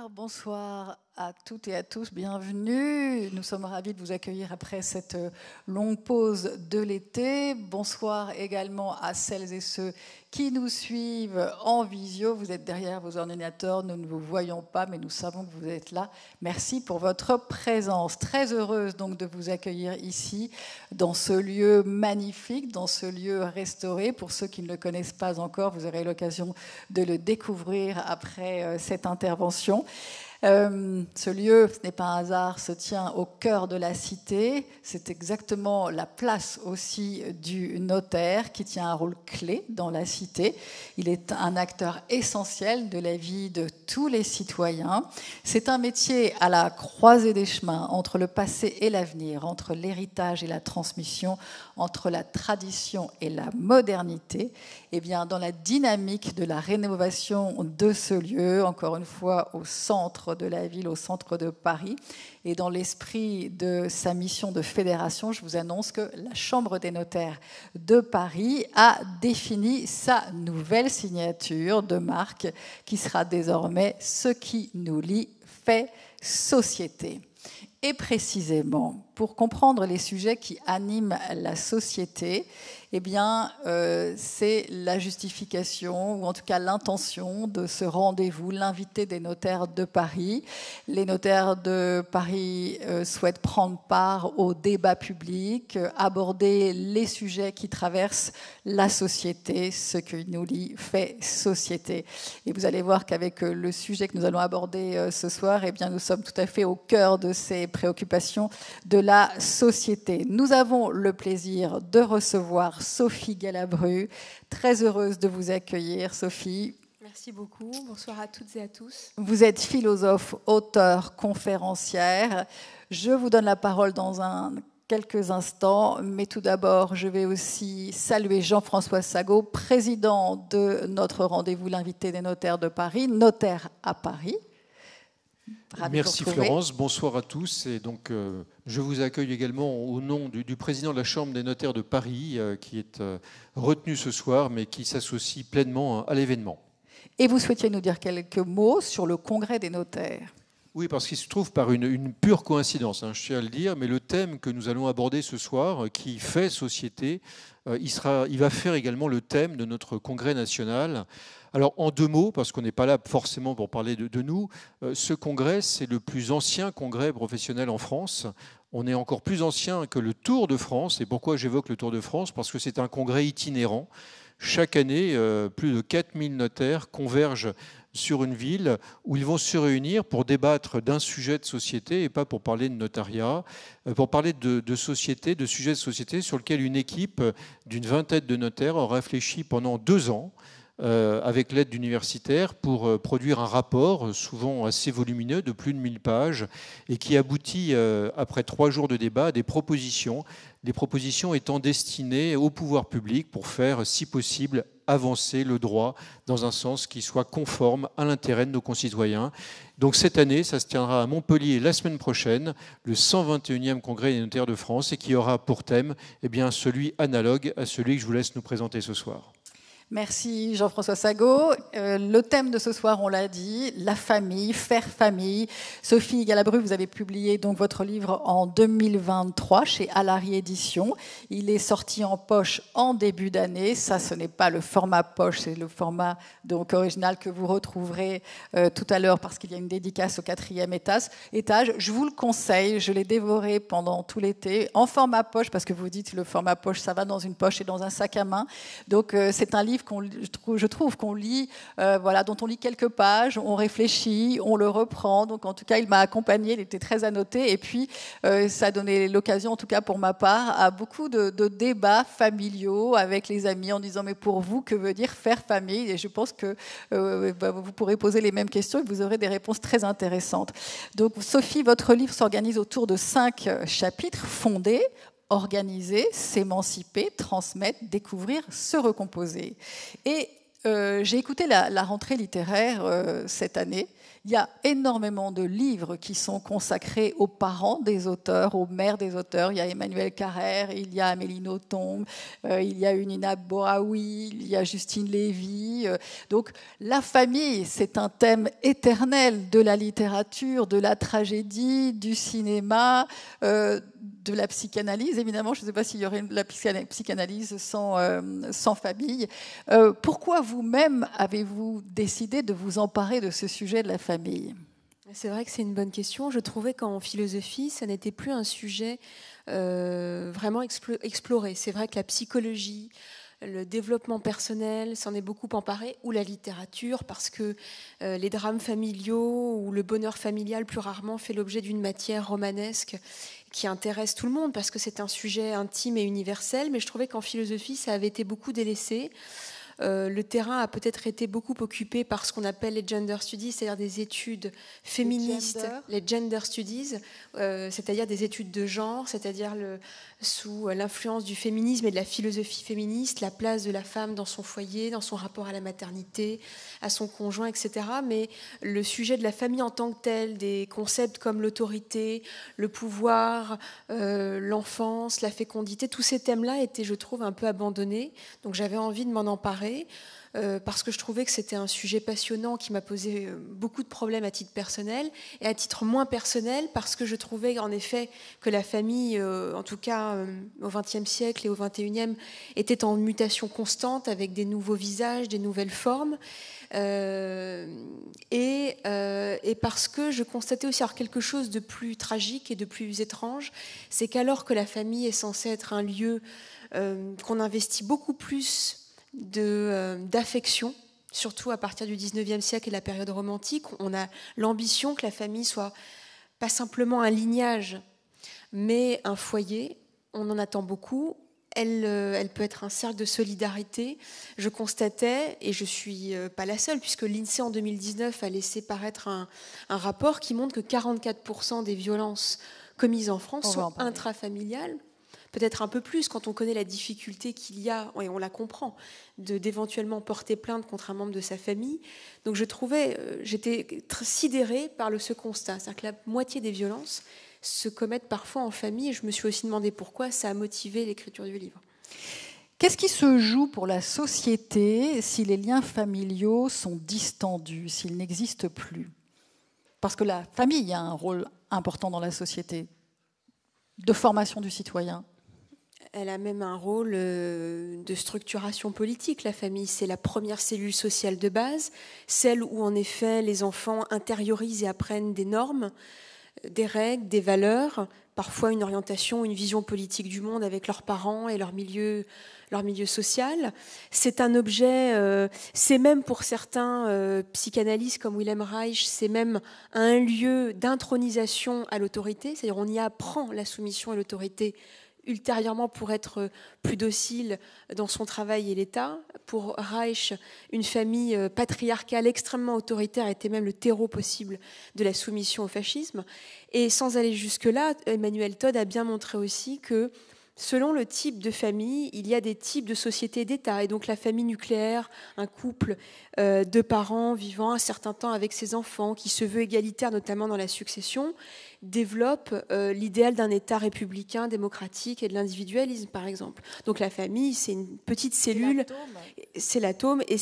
Bonsoir à toutes et à tous, bienvenue. Nous sommes ravis de vous accueillir après cette longue pause de l'été. Bonsoir également à celles et ceux qui nous suivent en visio. Vous êtes derrière vos ordinateurs, nous ne vous voyons pas, mais nous savons que vous êtes là. Merci pour votre présence. Très heureuse donc de vous accueillir ici, dans ce lieu magnifique, dans ce lieu restauré. Pour ceux qui ne le connaissent pas encore, vous aurez l'occasion de le découvrir après cette intervention. Ce lieu, ce n'est pas un hasard, se tient au cœur de la cité. C'est exactement la place aussi du notaire qui tient un rôle clé dans la cité. Il est un acteur essentiel de la vie de tous les citoyens. C'est un métier à la croisée des chemins entre le passé et l'avenir, entre l'héritage et la transmission, entre la tradition et la modernité. Et bien, dans la dynamique de la rénovation de ce lieu, encore une fois au centre de la ville, au centre de Paris, et dans l'esprit de sa mission de fédération, je vous annonce que la Chambre des notaires de Paris a défini sa nouvelle signature de marque qui sera désormais « Ce qui nous lie fait société ». Et précisément, pour comprendre les sujets qui animent la société, eh bien, c'est la justification, ou en tout cas l'intention de ce rendez-vous, l'invité des notaires de Paris. Les notaires de Paris souhaitent prendre part au débat public, aborder les sujets qui traversent la société, ce qui nous lie fait société. Et vous allez voir qu'avec le sujet que nous allons aborder ce soir, eh bien, nous sommes tout à fait au cœur de ces préoccupations de la société. Nous avons le plaisir de recevoir Sophie Galabru. Très heureuse de vous accueillir, Sophie. Merci beaucoup. Bonsoir à toutes et à tous. Vous êtes philosophe, auteure, conférencière. Je vous donne la parole dans quelques instants, mais tout d'abord, je vais aussi saluer Jean-François Sagot, président de notre rendez-vous, l'invité des notaires de Paris, notaire à Paris. Merci Florence, bonsoir à tous. Et donc, je vous accueille également au nom du président de la Chambre des notaires de Paris, qui est retenu ce soir, mais qui s'associe pleinement à l'événement. Et vous souhaitiez nous dire quelques mots sur le congrès des notaires? Oui, parce qu'il se trouve par une pure coïncidence, je tiens à le dire, mais le thème que nous allons aborder ce soir, qui fait société, il va faire également le thème de notre congrès national. Alors, en deux mots, parce qu'on n'est pas là forcément pour parler de nous, ce congrès, c'est le plus ancien congrès professionnel en France. On est encore plus ancien que le Tour de France. Et pourquoi j'évoque le Tour de France? Parce que c'est un congrès itinérant. Chaque année, plus de 4000 notaires convergent sur une ville où ils vont se réunir pour débattre d'un sujet de société et pas pour parler de notariat, pour parler de société, de sujets de société sur lequel une équipe d'une vingtaine de notaires a réfléchi pendant 2 ans avec l'aide d'universitaires pour produire un rapport souvent assez volumineux de plus de 1000 pages et qui aboutit après 3 jours de débat à des propositions étant destinées au pouvoir public pour faire, si possible, avancer le droit dans un sens qui soit conforme à l'intérêt de nos concitoyens. Donc cette année, ça se tiendra à Montpellier la semaine prochaine, le 121e congrès des notaires de France, et qui aura pour thème celui analogue à celui que je vous laisse nous présenter ce soir. Merci Jean-François Sagot. Le thème de ce soir, on l'a dit, la famille, faire famille. Sophie Galabru, vous avez publié donc votre livre en 2023 chez Alary Éditions. Il est sorti en poche en début d'année. Ça, ce n'est pas le format poche, c'est le format donc original que vous retrouverez tout à l'heure parce qu'il y a une dédicace au 4e étage. Je vous le conseille, je l'ai dévoré pendant tout l'été en format poche parce que vous dites le format poche, ça va dans une poche et dans un sac à main. Donc c'est un livre je trouve qu'on lit, dont on lit quelques pages, on réfléchit, on le reprend. Donc en tout cas, il m'a accompagné, il était très annoté. Et puis, ça a donné l'occasion, en tout cas pour ma part, à beaucoup de débats familiaux avec les amis en disant mais pour vous, que veut dire faire famille? Et je pense que vous pourrez poser les mêmes questions et vous aurez des réponses très intéressantes. Donc Sophie, votre livre s'organise autour de 5 chapitres fondés: organiser, s'émanciper, transmettre, découvrir, se recomposer. Et j'ai écouté la rentrée littéraire cette année. Il y a énormément de livres qui sont consacrés aux parents des auteurs, aux mères des auteurs. Il y a Emmanuel Carrère, il y a Amélie Nothomb, il y a Nina Boraoui, il y a Justine Lévy. Donc la famille, c'est un thème éternel de la littérature, de la tragédie, du cinéma, de la psychanalyse. Évidemment, je ne sais pas s'il y aurait la psychanalyse sans famille. Pourquoi vous-même avez-vous décidé de vous emparer de ce sujet de la famille ? C'est vrai que c'est une bonne question. Je trouvais qu'en philosophie, ça n'était plus un sujet vraiment exploré. C'est vrai que la psychologie, le développement personnel s'en est beaucoup emparé, ou la littérature, parce que les drames familiaux ou le bonheur familial, plus rarement, fait l'objet d'une matière romanesque qui intéresse tout le monde, parce que c'est un sujet intime et universel. Mais je trouvais qu'en philosophie, ça avait été beaucoup délaissé. Le terrain a peut-être été beaucoup occupé par ce qu'on appelle les gender studies, c'est-à-dire des études féministes, les gender studies, c'est-à-dire des études de genre, c'est-à-dire sous l'influence du féminisme et de la philosophie féministe, la place de la femme dans son foyer, dans son rapport à la maternité, à son conjoint, etc. Mais le sujet de la famille en tant que tel, des concepts comme l'autorité, le pouvoir, l'enfance, la fécondité, tous ces thèmes-là étaient, je trouve, un peu abandonnés. Donc j'avais envie de m'en emparer. Parce que je trouvais que c'était un sujet passionnant qui m'a posé beaucoup de problèmes à titre personnel, et à titre moins personnel parce que je trouvais en effet que la famille, en tout cas au XXe siècle et au XXIe, était en mutation constante avec des nouveaux visages, des nouvelles formes. Et parce que je constatais aussi quelque chose de plus tragique et de plus étrange, c'est qu'alors que la famille est censée être un lieu qu'on investit beaucoup plus d'affection, surtout à partir du XIXe siècle et de la période romantique, on a l'ambition que la famille soit pas simplement un lignage, mais un foyer. On en attend beaucoup. Elle peut être un cercle de solidarité. Je constatais, et je ne suis pas la seule, puisque l'INSEE en 2019 a laissé paraître un rapport qui montre que 44% des violences commises en France sont intrafamiliales. Peut-être un peu plus quand on connaît la difficulté qu'il y a, et on la comprend, d'éventuellement porter plainte contre un membre de sa famille. Donc j'étais sidérée par ce constat. C'est-à-dire que la moitié des violences se commettent parfois en famille, et je me suis aussi demandé pourquoi. Ça a motivé l'écriture du livre. Qu'est-ce qui se joue pour la société si les liens familiaux sont distendus, s'ils n'existent plus ? Parce que la famille a un rôle important dans la société, de formation du citoyen. Elle a même un rôle de structuration politique. La famille, c'est la première cellule sociale de base, celle où en effet les enfants intériorisent et apprennent des normes, des règles, des valeurs, parfois une orientation, une vision politique du monde avec leurs parents et leur milieu social. C'est un objet, c'est même pour certains psychanalystes comme Wilhelm Reich, c'est même un lieu d'intronisation à l'autorité, c'est-à-dire on y apprend la soumission à l'autorité ultérieurement pour être plus docile dans son travail et l'État. Pour Reich, une famille patriarcale extrêmement autoritaire était même le terreau possible de la soumission au fascisme. Et sans aller jusque-là, Emmanuel Todd a bien montré aussi que selon le type de famille, il y a des types de sociétés d'État. Et donc la famille nucléaire, un couple de parents vivant un certain temps avec ses enfants, qui se veut égalitaire notamment dans la succession, développe l'idéal d'un État républicain, démocratique et de l'individualisme, par exemple. Donc la famille, c'est une petite cellule, c'est l'atome, et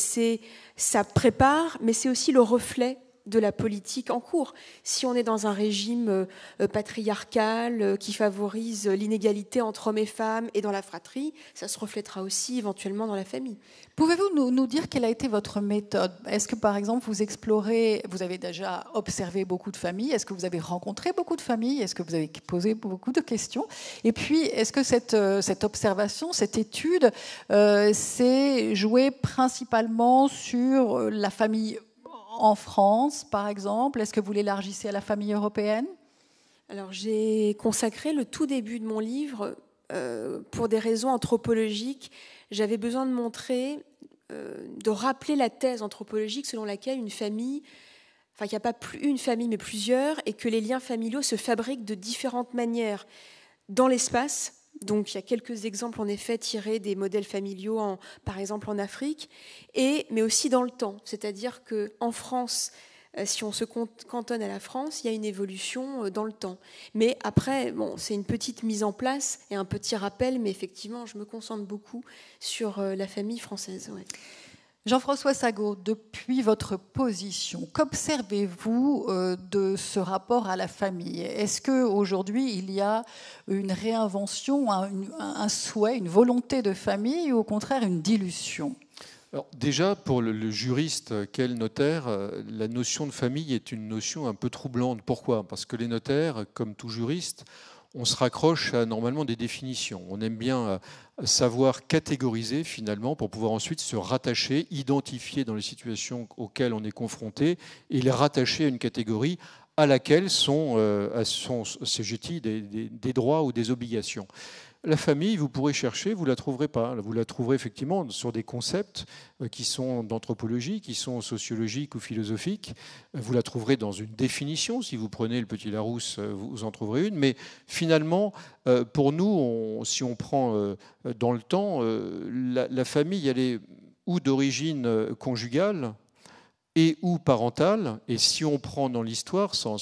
ça prépare, mais c'est aussi le reflet de la politique en cours. Si on est dans un régime patriarcal qui favorise l'inégalité entre hommes et femmes et dans la fratrie, ça se reflètera aussi éventuellement dans la famille. Pouvez-vous nous dire quelle a été votre méthode ? Est-ce que, par exemple, vous avez déjà observé beaucoup de familles ? Est-ce que vous avez rencontré beaucoup de familles ? Est-ce que vous avez posé beaucoup de questions ? Et puis, est-ce que cette observation, cette étude, s'est jouée principalement sur la famille en France, par exemple? Est-ce que vous l'élargissez à la famille européenne ? Alors, j'ai consacré le tout début de mon livre pour des raisons anthropologiques. J'avais besoin de montrer, de rappeler la thèse anthropologique selon laquelle une famille, il n'y a pas une famille mais plusieurs, et que les liens familiaux se fabriquent de différentes manières dans l'espace, Donc il y a quelques exemples en effet tirés des modèles familiaux, par exemple en Afrique, mais aussi dans le temps. C'est-à-dire qu'en France, si on se cantonne à la France, il y a une évolution dans le temps. Mais après, bon, c'est une petite mise en place et un petit rappel, mais effectivement, je me concentre beaucoup sur la famille française. Ouais. Jean-François Sagot, depuis votre position, qu'observez-vous de ce rapport à la famille? Est-ce qu'aujourd'hui, il y a une réinvention, un souhait, une volonté de famille ou au contraire une dilution? Alors, déjà, pour le juriste qu'est le notaire, la notion de famille est une notion un peu troublante. Pourquoi? Parce que les notaires, comme tout juriste, on se raccroche à normalement des définitions. On aime bien savoir catégoriser finalement pour pouvoir ensuite se rattacher, identifier dans les situations auxquelles on est confronté et les rattacher à une catégorie à laquelle sont assujettis des droits ou des obligations. La famille, vous pourrez chercher, vous ne la trouverez pas. Vous la trouverez effectivement sur des concepts qui sont d'anthropologie, qui sont sociologiques ou philosophiques. Vous la trouverez dans une définition. Si vous prenez le Petit Larousse, vous en trouverez une. Mais finalement, pour nous, si on prend dans le temps, la famille, elle est ou d'origine conjugale, et ou parentale. Et si on prend dans l'histoire, sans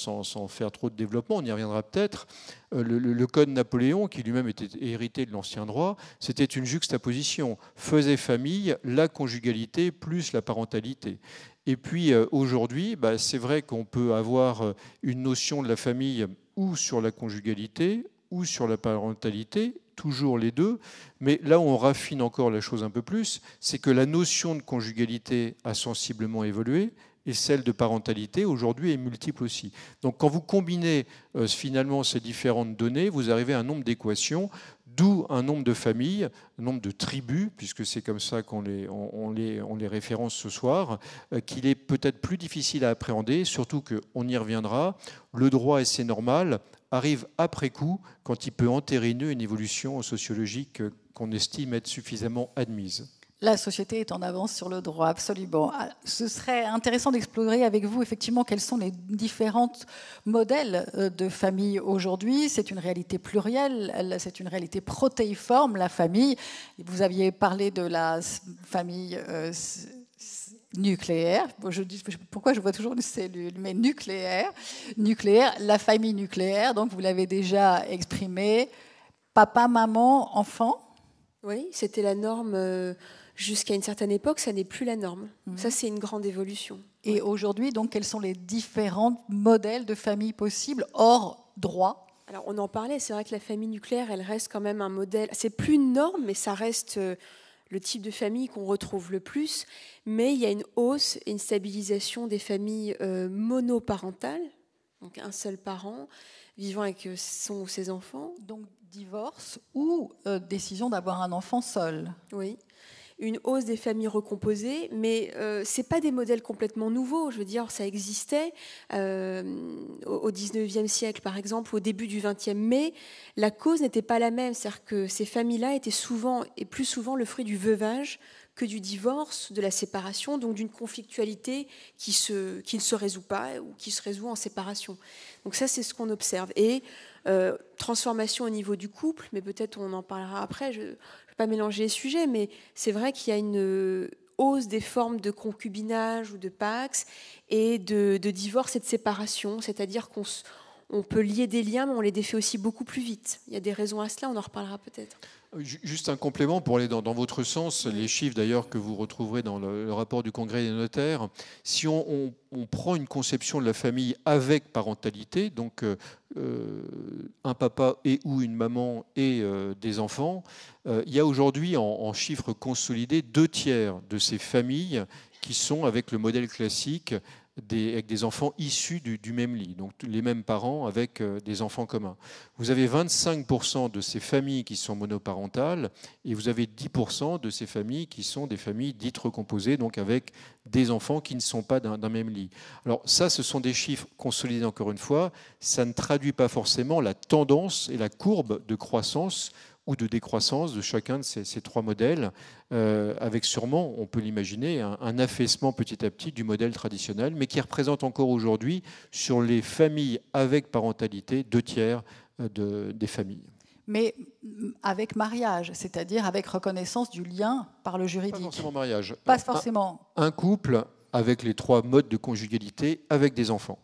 faire trop de développement, on y reviendra peut-être, le code Napoléon, qui lui-même était hérité de l'ancien droit, c'était une juxtaposition. Faisait famille la conjugalité plus la parentalité. Et puis aujourd'hui, c'est vrai qu'on peut avoir une notion de la famille ou sur la conjugalité ou sur la parentalité, toujours les deux, mais là où on raffine encore la chose un peu plus, c'est que la notion de conjugalité a sensiblement évolué et celle de parentalité aujourd'hui est multiple aussi. Donc quand vous combinez finalement ces différentes données, vous arrivez à un nombre d'équations, d'où un nombre de familles, un nombre de tribus, puisque c'est comme ça qu'on les référence ce soir, qu'il est peut-être plus difficile à appréhender, surtout qu'on y reviendra, le droit, et c'est normal, arrive après coup quand il peut entériner une évolution sociologique qu'on estime être suffisamment admise. La société est en avance sur le droit, absolument. Ce serait intéressant d'explorer avec vous, effectivement, quels sont les différents modèles de famille aujourd'hui. C'est une réalité plurielle, c'est une réalité protéiforme, la famille. Vous aviez parlé de la famille nucléaire. Pourquoi je vois toujours une cellule, mais nucléaire, la famille nucléaire, donc vous l'avez déjà exprimé. Papa, maman, enfant. Oui, c'était la norme jusqu'à une certaine époque, ça n'est plus la norme. Ça, c'est une grande évolution. Et aujourd'hui, donc, quels sont les différents modèles de famille possibles hors droit? Alors, on en parlait, c'est vrai que la famille nucléaire, elle reste quand même un modèle. C'est plus une norme, mais ça reste le type de famille qu'on retrouve le plus. Mais il y a une hausse et une stabilisation des familles monoparentales, donc un seul parent vivant avec son ou ses enfants. Donc divorce ou décision d'avoir un enfant seul. Oui. Une hausse des familles recomposées, mais ce n'est pas des modèles complètement nouveaux. Je veux dire, ça existait au XIXe siècle, par exemple, au début du XXe, mais la cause n'était pas la même. C'est-à-dire que ces familles-là étaient souvent, et plus souvent, le fruit du veuvage que du divorce, de la séparation, donc d'une conflictualité qui ne se résout pas ou qui se résout en séparation. Donc ça, c'est ce qu'on observe. Et transformation au niveau du couple, mais peut-être on en parlera après, je ne vais pas mélanger les sujets, mais c'est vrai qu'il y a une hausse des formes de concubinage ou de pax et de divorce et de séparation, c'est-à-dire qu'on peut lier des liens, mais on les défait aussi beaucoup plus vite. Il y a des raisons à cela, on en reparlera peut-être. Juste un complément pour aller dans votre sens, les chiffres d'ailleurs que vous retrouverez dans le rapport du Congrès des notaires. Si on prend une conception de la famille avec parentalité, donc un papa et ou une maman et des enfants, il y a aujourd'hui en chiffres consolidés 2/3 de ces familles qui sont avec le modèle classique avec des enfants issus du même lit, donc les mêmes parents avec des enfants communs. Vous avez 25% de ces familles qui sont monoparentales et vous avez 10% de ces familles qui sont des familles dites recomposées, donc avec des enfants qui ne sont pas d'un même lit. Alors ça, ce sont des chiffres consolidés encore une fois, ça ne traduit pas forcément la tendance et la courbe de croissance ou de décroissance de chacun de ces trois modèles, avec sûrement, on peut l'imaginer, un affaissement petit à petit du modèle traditionnel, mais qui représente encore aujourd'hui, sur les familles avec parentalité, 2/3 des familles. Mais avec mariage, c'est-à-dire avec reconnaissance du lien par le juridique. Pas forcément mariage. Pas forcément. Un couple avec les 3 modes de conjugalité avec des enfants.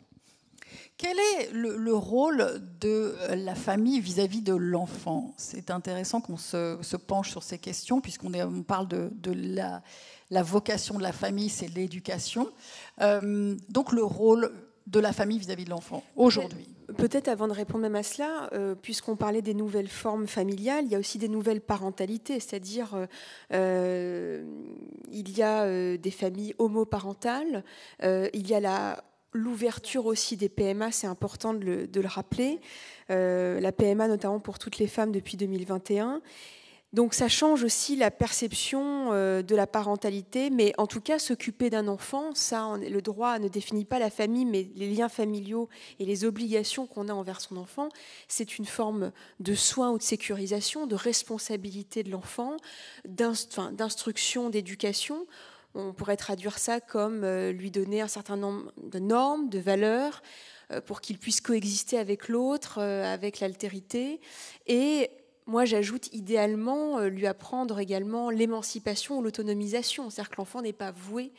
Quel est le rôle de la famille vis-à-vis de l'enfant? C'est intéressant qu'on se penche sur ces questions, puisqu'on parle de la vocation de la famille, c'est l'éducation. Donc le rôle de la famille vis-à-vis de l'enfant aujourd'hui. Peut-être avant de répondre même à cela, puisqu'on parlait des nouvelles formes familiales, il y a aussi des nouvelles parentalités, c'est-à-dire il y a des familles homoparentales, il y a l'ouverture aussi des PMA, c'est important de le rappeler, la PMA notamment pour toutes les femmes depuis 2021. Donc ça change aussi la perception de la parentalité, mais en tout cas s'occuper d'un enfant, le droit ne définit pas la famille, mais les liens familiaux et les obligations qu'on a envers son enfant, c'est une forme de soin ou de sécurisation, de responsabilité de l'enfant, d'instruction, d'éducation. On pourrait traduire ça comme lui donner un certain nombre de normes, de valeurs, pour qu'il puisse coexister avec l'autre, avec l'altérité. Et moi, j'ajoute idéalement lui apprendre également l'émancipation ou l'autonomisation. C'est-à-dire que l'enfant n'est pas voué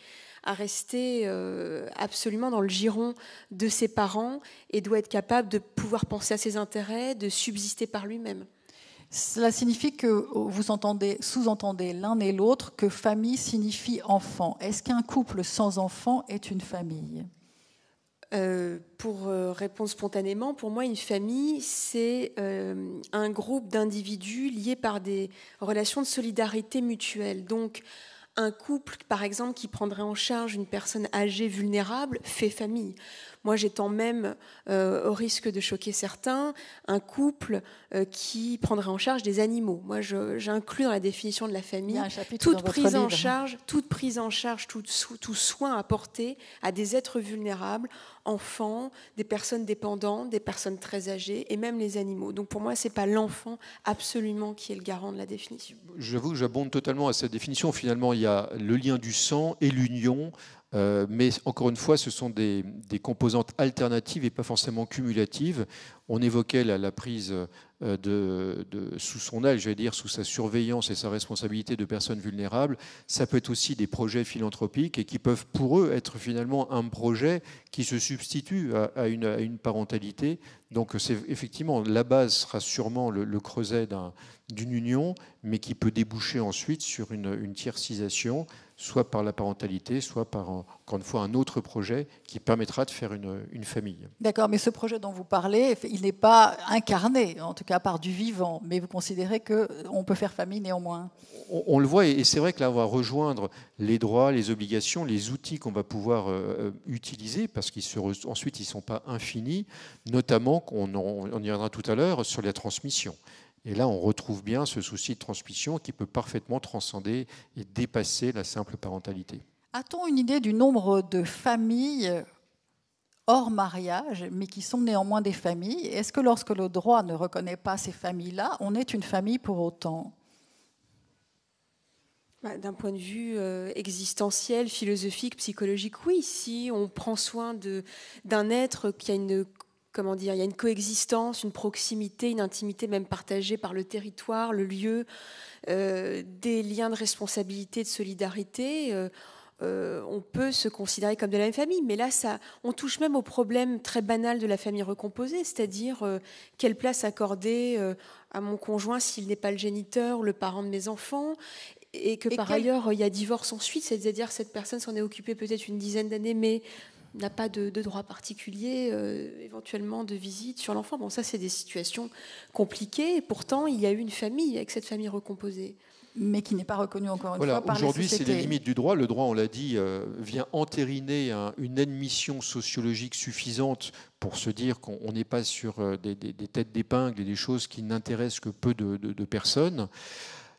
à rester absolument dans le giron de ses parents et doit être capable de pouvoir penser à ses intérêts, de subsister par lui-même. Cela signifie que vous sous-entendez l'un et l'autre que famille signifie enfant. Est-ce qu'un couple sans enfant est une famille ? Pour répondre spontanément, pour moi, une famille, c'est un groupe d'individus liés par des relations de solidarité mutuelle. Donc, un couple, par exemple, qui prendrait en charge une personne âgée vulnérable, fait famille. Moi, j'étends même, au risque de choquer certains, un couple qui prendrait en charge des animaux. Moi, j'inclus dans la définition de la famille toute prise en charge, tout soin apporté à des êtres vulnérables, enfants, des personnes dépendantes, des personnes très âgées et même les animaux. Donc pour moi, ce n'est pas l'enfant absolument qui est le garant de la définition. J'avoue que j'abonde totalement à cette définition. Finalement, il y a le lien du sang et l'union. Mais encore une fois, ce sont des composantes alternatives et pas forcément cumulatives. On évoquait la prise sous son aile, j'allais dire, sous sa surveillance et sa responsabilité de personnes vulnérables. Ça peut être aussi des projets philanthropiques et qui peuvent pour eux être finalement un projet qui se substitue à une parentalité. Donc c'est effectivement, la base sera sûrement le creuset d'une union, mais qui peut déboucher ensuite sur une tiercisation, soit par la parentalité, soit par, encore une fois, un autre projet qui permettra de faire une famille. D'accord, mais ce projet dont vous parlez, il n'est pas incarné, en tout cas par du vivant, mais vous considérez qu'on peut faire famille néanmoins? On le voit, et c'est vrai que là, on va rejoindre les droits, les obligations, les outils qu'on va pouvoir utiliser, parce qu'ensuite, ils ne sont pas infinis, notamment, on y reviendra tout à l'heure, sur la transmission. Et là, on retrouve bien ce souci de transmission qui peut parfaitement transcender et dépasser la simple parentalité. A-t-on une idée du nombre de familles hors mariage, mais qui sont néanmoins des familles? Est-ce que lorsque le droit ne reconnaît pas ces familles-là, on est une famille pour autant? D'un point de vue existentiel, philosophique, psychologique, oui. Si on prend soin d'un être qui a il y a une coexistence, une proximité, une intimité même partagée par le territoire, le lieu, des liens de responsabilité, de solidarité, on peut se considérer comme de la même famille. Mais là, on touche même au problème très banal de la famille recomposée, c'est-à-dire quelle place accorder à mon conjoint s'il n'est pas le géniteur ou le parent de mes enfants, et que par ailleurs, il y a divorce ensuite, c'est-à-dire cette personne s'en est occupée peut-être une dizaine d'années, mais n'a pas de droit particulier, éventuellement de visite sur l'enfant. Bon, ça, c'est des situations compliquées. Et pourtant, il y a eu une famille avec cette famille recomposée. Mais qui n'est pas reconnue encore une fois par les sociétés. Aujourd'hui, c'est les limites du droit. Le droit, on l'a dit, vient entériner une admission sociologique suffisante pour se dire qu'on n'est pas sur des têtes d'épingle et des choses qui n'intéressent que peu de personnes.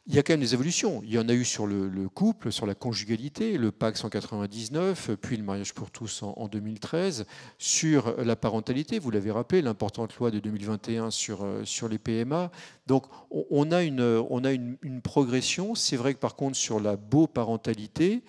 Il y a quand même des évolutions. Il y en a eu sur le couple, sur la conjugalité, le pacte 199, puis le mariage pour tous en 2013. Sur la parentalité, vous l'avez rappelé, l'importante loi de 2021 sur les PMA. Donc on a une progression. C'est vrai que par contre, sur la beau-parentalité,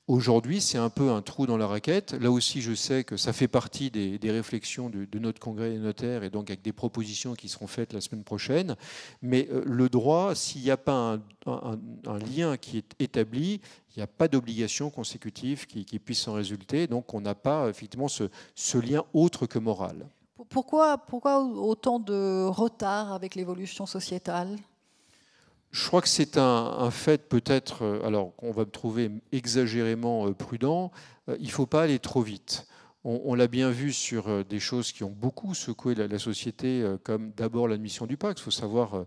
Aujourd'hui, c'est un peu un trou dans la raquette. Là aussi, je sais que ça fait partie des réflexions de notre congrès des notaires et donc avec des propositions qui seront faites la semaine prochaine. Mais le droit, s'il n'y a pas un lien qui est établi, il n'y a pas d'obligation consécutive qui puisse en résulter. Donc, on n'a pas effectivement ce lien autre que moral. Pourquoi autant de retard avec l'évolution sociétale ? Je crois que c'est un fait peut-être, alors qu'on va me trouver exagérément prudent, il ne faut pas aller trop vite. On l'a bien vu sur des choses qui ont beaucoup secoué la société, comme d'abord l'admission du Pacs. Il faut savoir,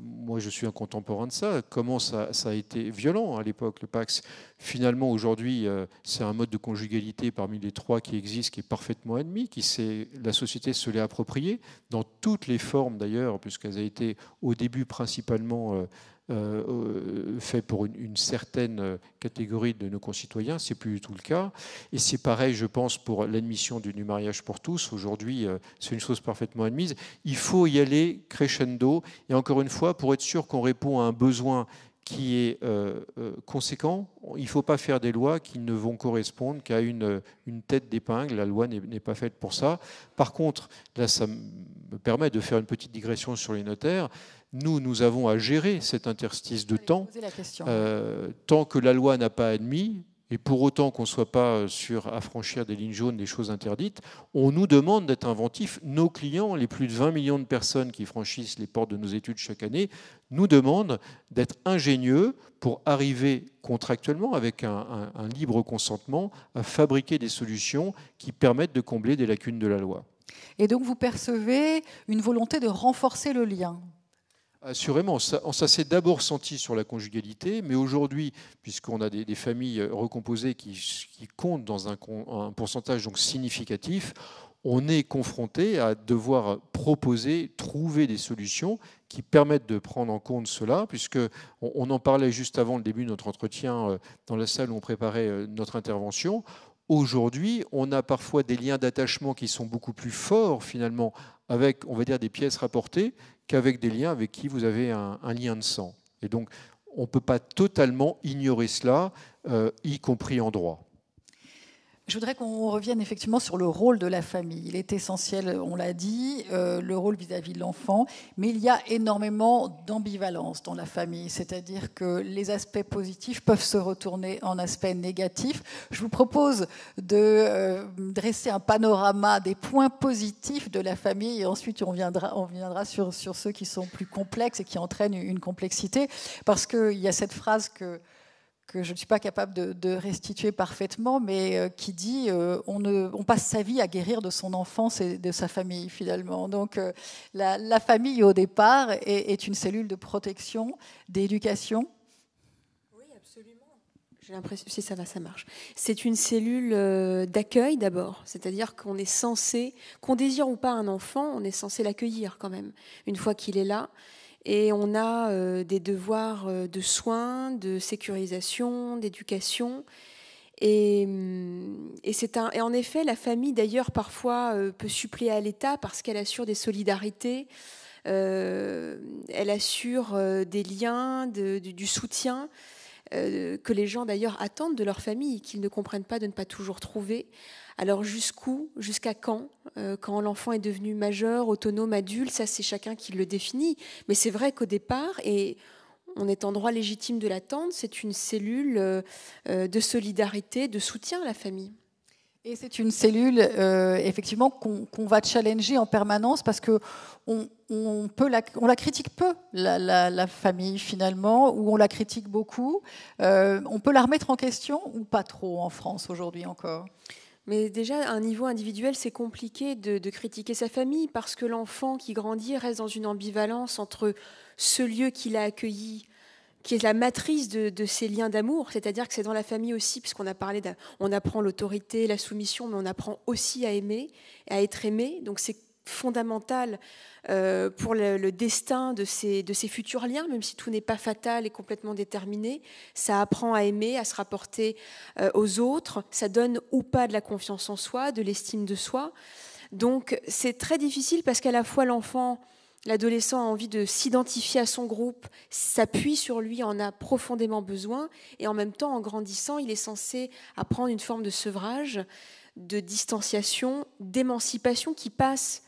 moi je suis un contemporain de ça, comment ça a été violent à l'époque, le Pacs. Finalement, aujourd'hui, c'est un mode de conjugalité parmi les 3 qui existent, qui est parfaitement admis, la société se l'est approprié, dans toutes les formes d'ailleurs, puisqu'elles ont été au début principalement fait pour une certaine catégorie de nos concitoyens. C'est plus du tout le cas. Et c'est pareil, je pense, pour l'admission du mariage pour tous. Aujourd'hui, c'est une chose parfaitement admise. Il faut y aller crescendo. Et encore une fois, pour être sûr qu'on répond à un besoin qui est conséquent, il ne faut pas faire des lois qui ne vont correspondre qu'à une tête d'épingle. La loi n'est pas faite pour ça. Par contre, là, ça me permet de faire une petite digression sur les notaires. Nous avons à gérer cet interstice de temps. Tant que la loi n'a pas admis, et pour autant qu'on ne soit pas sur affranchir des lignes jaunes, des choses interdites, on nous demande d'être inventifs. Nos clients, les plus de 20 millions de personnes qui franchissent les portes de nos études chaque année, nous demandent d'être ingénieux pour arriver contractuellement, avec un libre consentement, à fabriquer des solutions qui permettent de combler des lacunes de la loi. Et donc vous percevez une volonté de renforcer le lien ? Assurément, ça s'est d'abord senti sur la conjugalité, mais aujourd'hui, puisqu'on a des familles recomposées qui comptent dans un pourcentage donc significatif, on est confronté à devoir proposer, trouver des solutions qui permettent de prendre en compte cela, puisqu'on en parlait juste avant le début de notre entretien dans la salle où on préparait notre intervention. Aujourd'hui, on a parfois des liens d'attachement qui sont beaucoup plus forts, finalement, avec, on va dire, des pièces rapportées, qu'avec des liens avec qui vous avez un lien de sang. Et donc, on ne peut pas totalement ignorer cela, y compris en droit. Je voudrais qu'on revienne effectivement sur le rôle de la famille. Il est essentiel, on l'a dit, le rôle vis-à-vis de l'enfant, mais il y a énormément d'ambivalence dans la famille, c'est-à-dire que les aspects positifs peuvent se retourner en aspects négatifs. Je vous propose de dresser un panorama des points positifs de la famille et ensuite on viendra sur ceux qui sont plus complexes et qui entraînent une complexité, parce qu'il y a cette phrase que je ne suis pas capable de restituer parfaitement, mais qui dit on passe sa vie à guérir de son enfance et de sa famille, finalement. Donc la famille, au départ, est une cellule de protection, d'éducation. Oui, absolument. J'ai l'impression, si ça va, ça marche. C'est une cellule d'accueil, d'abord. C'est-à-dire qu'on est censé, qu'on désire ou pas un enfant, on est censé l'accueillir quand même, une fois qu'il est là. Et on a des devoirs de soins, de sécurisation, d'éducation. Et en effet, la famille, d'ailleurs, parfois peut suppléer à l'État parce qu'elle assure des solidarités, elle assure des liens, du soutien que les gens, d'ailleurs, attendent de leur famille, qu'ils ne comprennent pas de ne pas toujours trouver. Alors jusqu'où, jusqu'à quand l'enfant est devenu majeur, autonome, adulte, ça c'est chacun qui le définit. Mais c'est vrai qu'au départ, et on est en droit légitime de l'attendre, c'est une cellule de solidarité, de soutien à la famille. Et c'est une cellule, effectivement, qu'on va challenger en permanence parce qu'on la critique peu, la famille, finalement, ou on la critique beaucoup. On peut la remettre en question ou pas trop en France aujourd'hui encore ? Mais déjà, à un niveau individuel, c'est compliqué de critiquer sa famille parce que l'enfant qui grandit reste dans une ambivalence entre ce lieu qu'il a accueilli, qui est la matrice de ces liens d'amour, c'est-à-dire que c'est dans la famille aussi, puisqu'on a parlé on apprend l'autorité, la soumission, mais on apprend aussi à aimer, à être aimé. Donc c'est fondamental pour le destin de ces futurs liens, même si tout n'est pas fatal et complètement déterminé. Ça apprend à aimer, à se rapporter aux autres. Ça donne ou pas de la confiance en soi, de l'estime de soi. Donc c'est très difficile parce qu'à la fois l'enfant L'adolescent a envie de s'identifier à son groupe, s'appuie sur lui, en a profondément besoin, et en même temps, en grandissant, il est censé apprendre une forme de sevrage, de distanciation, d'émancipation qui passe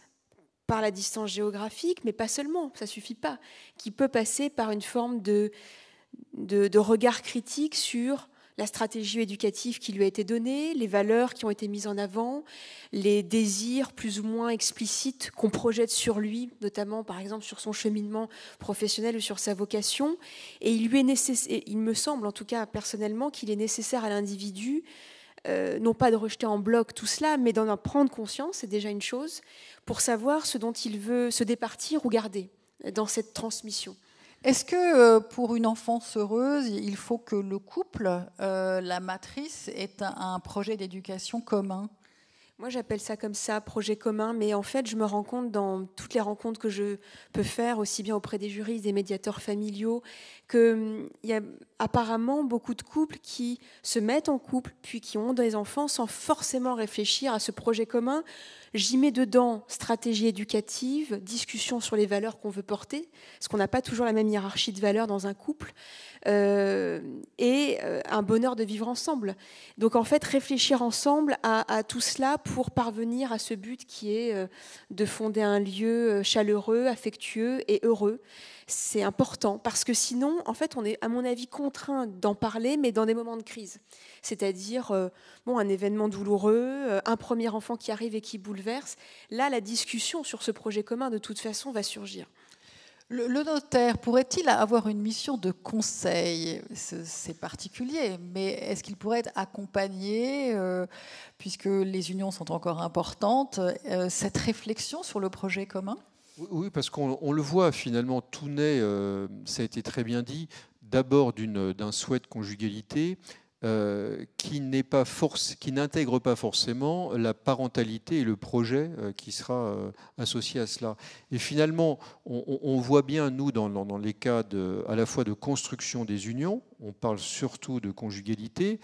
par la distance géographique, mais pas seulement, ça ne suffit pas, qui peut passer par une forme de regard critique sur la stratégie éducative qui lui a été donnée, les valeurs qui ont été mises en avant, les désirs plus ou moins explicites qu'on projette sur lui, notamment par exemple sur son cheminement professionnel ou sur sa vocation. Et il me semble en tout cas personnellement qu'il est nécessaire à l'individu, non pas de rejeter en bloc tout cela, mais d'en prendre conscience, c'est déjà une chose, pour savoir ce dont il veut se départir ou garder dans cette transmission. Est-ce que pour une enfance heureuse, il faut que le couple, la matrice, ait un projet d'éducation commun ? Moi, j'appelle ça comme ça, projet commun, mais en fait, je me rends compte dans toutes les rencontres que je peux faire, aussi bien auprès des juristes, des médiateurs familiaux, qu'il y a apparemment beaucoup de couples qui se mettent en couple, puis qui ont des enfants sans forcément réfléchir à ce projet commun. J'y mets dedans stratégie éducative, discussion sur les valeurs qu'on veut porter, parce qu'on n'a pas toujours la même hiérarchie de valeurs dans un couple, et un bonheur de vivre ensemble. Donc en fait, réfléchir ensemble à tout cela pour parvenir à ce but qui est de fonder un lieu chaleureux, affectueux et heureux. C'est important parce que sinon, en fait, on est, à mon avis, contraint d'en parler, mais dans des moments de crise. C'est-à-dire, un événement douloureux, un premier enfant qui arrive et qui bouleverse. Là, la discussion sur ce projet commun, de toute façon, va surgir. Le notaire pourrait-il avoir une mission de conseil ? C'est particulier, mais est-ce qu'il pourrait être accompagné, puisque les unions sont encore importantes, cette réflexion sur le projet commun ? Oui, parce qu'on le voit finalement, tout naît, ça a été très bien dit, d'abord d'un souhait de conjugalité qui n'intègre pas forcément la parentalité et le projet qui sera associé à cela. Et finalement, on voit bien, nous, dans les cas à la fois de construction des unions, on parle surtout de conjugalité.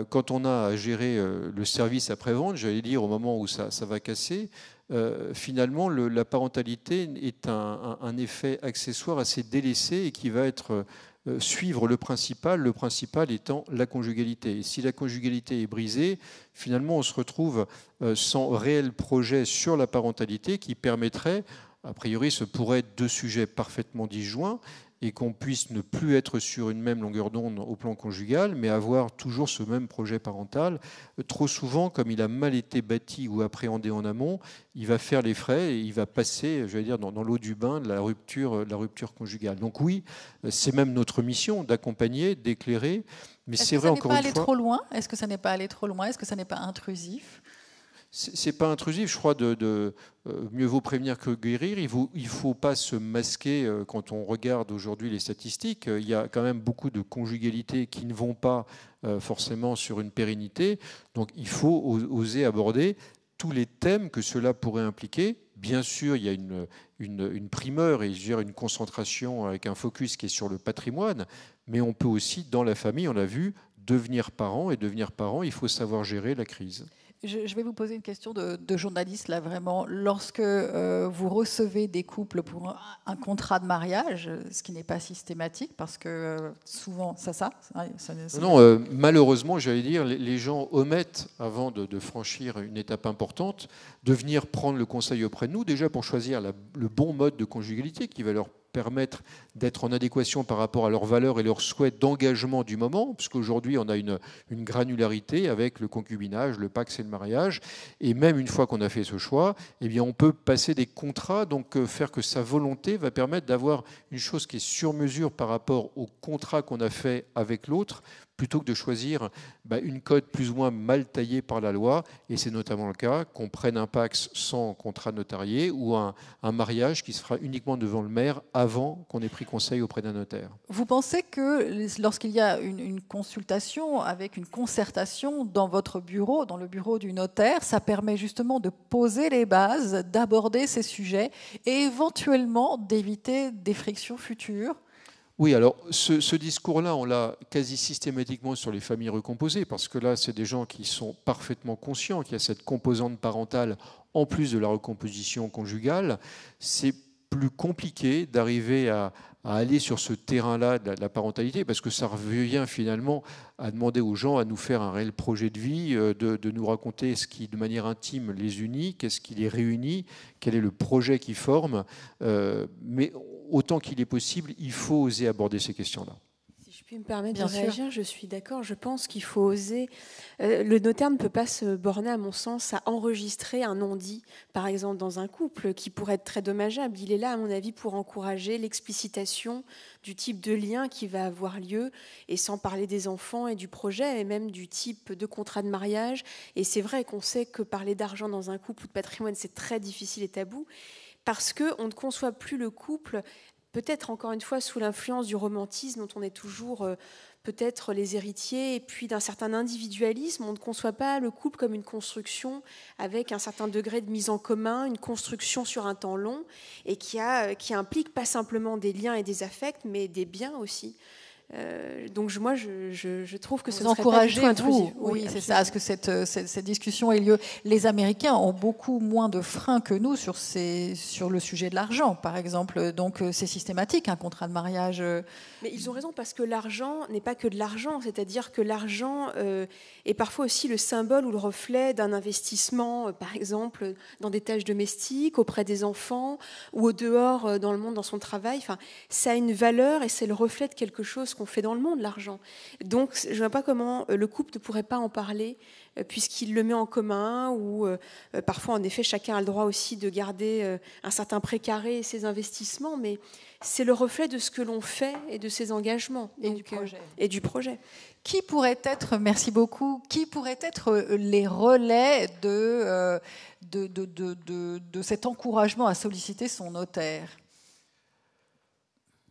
Quand on a à gérer le service après-vente, j'allais dire au moment où ça va casser, finalement, la parentalité est un effet accessoire assez délaissé et qui va être suivre le principal étant la conjugalité. Et si la conjugalité est brisée, finalement, on se retrouve sans réel projet sur la parentalité qui permettrait, a priori, ce pourrait être deux sujets parfaitement disjoints, et qu'on puisse ne plus être sur une même longueur d'onde au plan conjugal, mais avoir toujours ce même projet parental. Trop souvent, comme il a mal été bâti ou appréhendé en amont, il va faire les frais et il va passer, j'allais dire, dans l'eau du bain de la rupture conjugale. Donc oui, c'est même notre mission d'accompagner, d'éclairer, mais c'est vrai encore une fois... Est-ce que ça n'est pas allé trop loin ? Est-ce que ça n'est pas intrusif ? C'est pas intrusif, je crois, mieux vaut prévenir que guérir. Il faut pas se masquer quand on regarde aujourd'hui les statistiques. Il y a quand même beaucoup de conjugalités qui ne vont pas forcément sur une pérennité. Donc il faut oser aborder tous les thèmes que cela pourrait impliquer. Bien sûr, il y a une primeur et je dirais une concentration avec un focus qui est sur le patrimoine, mais on peut aussi, dans la famille, on l'a vu, devenir parent. Et devenir parent, il faut savoir gérer la crise. Je vais vous poser une question de journaliste, là, vraiment. Lorsque vous recevez des couples pour un contrat de mariage, ce qui n'est pas systématique, parce que souvent, ça Non, malheureusement, j'allais dire, les gens omettent, avant de franchir une étape importante, de venir prendre le conseil auprès de nous, déjà pour choisir le bon mode de conjugalité qui va leur permettre d'être en adéquation par rapport à leurs valeurs et leurs souhaits d'engagement du moment, puisqu'aujourd'hui on a une granularité avec le concubinage, le pax et le mariage, et même une fois qu'on a fait ce choix, eh bien on peut passer des contrats, donc faire que sa volonté va permettre d'avoir une chose qui est sur mesure par rapport au contrat qu'on a fait avec l'autre, plutôt que de choisir une cote plus ou moins mal taillée par la loi, et c'est notamment le cas qu'on prenne un pax sans contrat notarié ou un mariage qui se fera uniquement devant le maire avant qu'on ait pris conseil auprès d'un notaire. Vous pensez que lorsqu'il y a une consultation avec une concertation dans votre bureau, dans le bureau du notaire, ça permet justement de poser les bases, d'aborder ces sujets et éventuellement d'éviter des frictions futures ? Oui, alors ce discours-là, on l'a quasi systématiquement sur les familles recomposées, parce que là, c'est des gens qui sont parfaitement conscients qu'il y a cette composante parentale en plus de la recomposition conjugale. C'est plus compliqué d'arriver à aller sur ce terrain-là de la parentalité, parce que ça revient finalement à demander aux gens à nous faire un réel projet de vie, de nous raconter ce qui, de manière intime, les unit, qu'est-ce qui les réunit, quel est le projet qui forme. Mais autant qu'il est possible, il faut oser aborder ces questions-là. Si je puis me permettre de réagir, je suis d'accord. Je pense qu'il faut oser. Le notaire ne peut pas se borner, à mon sens, à enregistrer un non-dit, par exemple, dans un couple, qui pourrait être très dommageable. Il est là, à mon avis, pour encourager l'explicitation du type de lien qui va avoir lieu, et sans parler des enfants et du projet, et même du type de contrat de mariage. Et c'est vrai qu'on sait que parler d'argent dans un couple ou de patrimoine, c'est très difficile et tabou, parce qu'on ne conçoit plus le couple, peut-être encore une fois sous l'influence du romantisme dont on est toujours peut-être les héritiers, et puis d'un certain individualisme. On ne conçoit pas le couple comme une construction avec un certain degré de mise en commun, une construction sur un temps long, et qui implique pas simplement des liens et des affects, mais des biens aussi. Donc moi, je trouve que ce vous encouragez, vous, oui, c'est ça, à ce que cette discussion ait lieu. Les Américains ont beaucoup moins de freins que nous sur le sujet de l'argent, par exemple. Donc c'est systématique, un contrat de mariage. Mais ils ont raison, parce que l'argent n'est pas que de l'argent, c'est-à-dire que l'argent est parfois aussi le symbole ou le reflet d'un investissement, par exemple, dans des tâches domestiques, auprès des enfants, ou au dehors, dans le monde, dans son travail. Enfin, ça a une valeur et c'est le reflet de quelque chose qu'on fait dans le monde, l'argent. Donc, je ne vois pas comment le couple ne pourrait pas en parler, puisqu'il le met en commun, ou parfois, en effet, chacun a le droit aussi de garder un certain précaré et ses investissements, mais c'est le reflet de ce que l'on fait et de ses engagements. Et du projet. Qui pourrait être, merci beaucoup, qui pourrait être les relais de cet encouragement à solliciter son notaire ?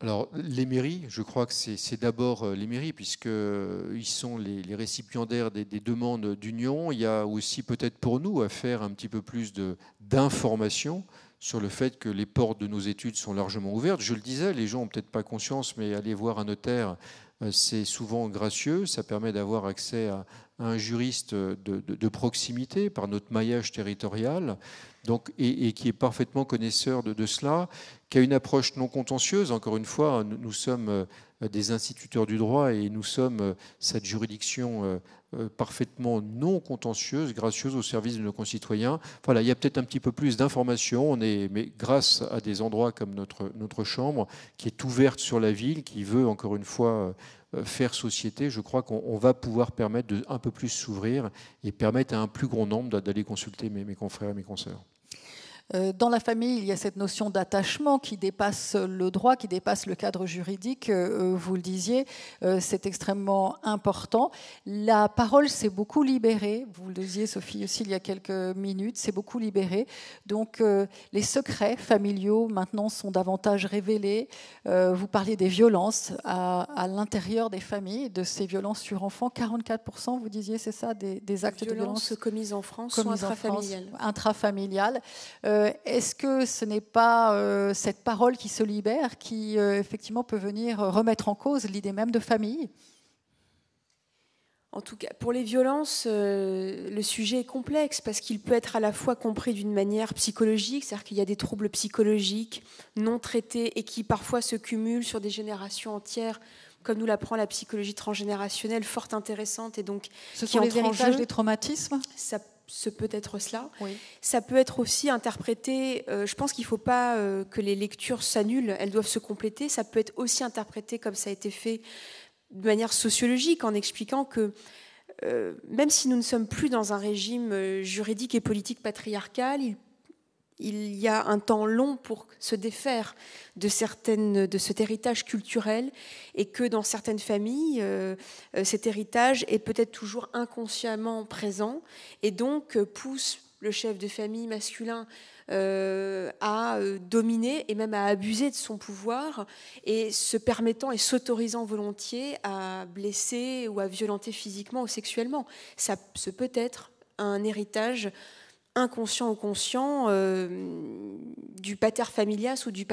Alors, les mairies, je crois que c'est d'abord les mairies, puisqu'ils sont les récipiendaires des demandes d'union. Il y a aussi peut-être pour nous à faire un petit peu plus d'information sur le fait que les portes de nos études sont largement ouvertes. Je le disais, les gens n'ont peut-être pas conscience, mais aller voir un notaire, c'est souvent gracieux. Ça permet d'avoir accès à un juriste de proximité par notre maillage territorial, donc, et qui est parfaitement connaisseur de cela, qui a une approche non contentieuse. Encore une fois, nous sommes des instituteurs du droit et nous sommes cette juridiction parfaitement non contentieuse, gracieuse au service de nos concitoyens. Voilà, il y a peut-être un petit peu plus d'informations, mais grâce à des endroits comme notre chambre, qui est ouverte sur la ville, qui veut encore une fois faire société, je crois qu'on va pouvoir permettre de un peu plus s'ouvrir et permettre à un plus grand nombre d'aller consulter mes confrères et mes consoeurs. Dans la famille, il y a cette notion d'attachement qui dépasse le droit, qui dépasse le cadre juridique. Vous le disiez, c'est extrêmement important. La parole s'est beaucoup libérée. Vous le disiez, Sophie, aussi, il y a quelques minutes, c'est beaucoup libéré. Donc, les secrets familiaux, maintenant, sont davantage révélés. Vous parliez des violences à l'intérieur des familles, de ces violences sur enfants. 44%, vous disiez, c'est ça, des actes de violence commises en France sont intrafamiliales. Intrafamiliales. Est-ce que ce n'est pas cette parole qui se libère qui, effectivement, peut venir remettre en cause l'idée même de famille ? En tout cas, pour les violences, le sujet est complexe parce qu'il peut être à la fois compris d'une manière psychologique, c'est-à-dire qu'il y a des troubles psychologiques non traités et qui parfois se cumulent sur des générations entières, comme nous l'apprend la psychologie transgénérationnelle, fort intéressante. Et donc, ce sont les héritages des traumatismes ? Ce peut être cela. Oui. Ça peut être aussi interprété, je pense qu'il ne faut pas que les lectures s'annulent, elles doivent se compléter. Ça peut être aussi interprété comme ça a été fait de manière sociologique, en expliquant que même si nous ne sommes plus dans un régime juridique et politique patriarcal, il y a un temps long pour se défaire de cet héritage culturel, et que dans certaines familles, cet héritage est peut-être toujours inconsciemment présent, et donc pousse le chef de famille masculin à dominer et même à abuser de son pouvoir, et se permettant et s'autorisant volontiers à blesser ou à violenter physiquement ou sexuellement. Ça peut être un héritage inconscient ou conscient du pater familias ou du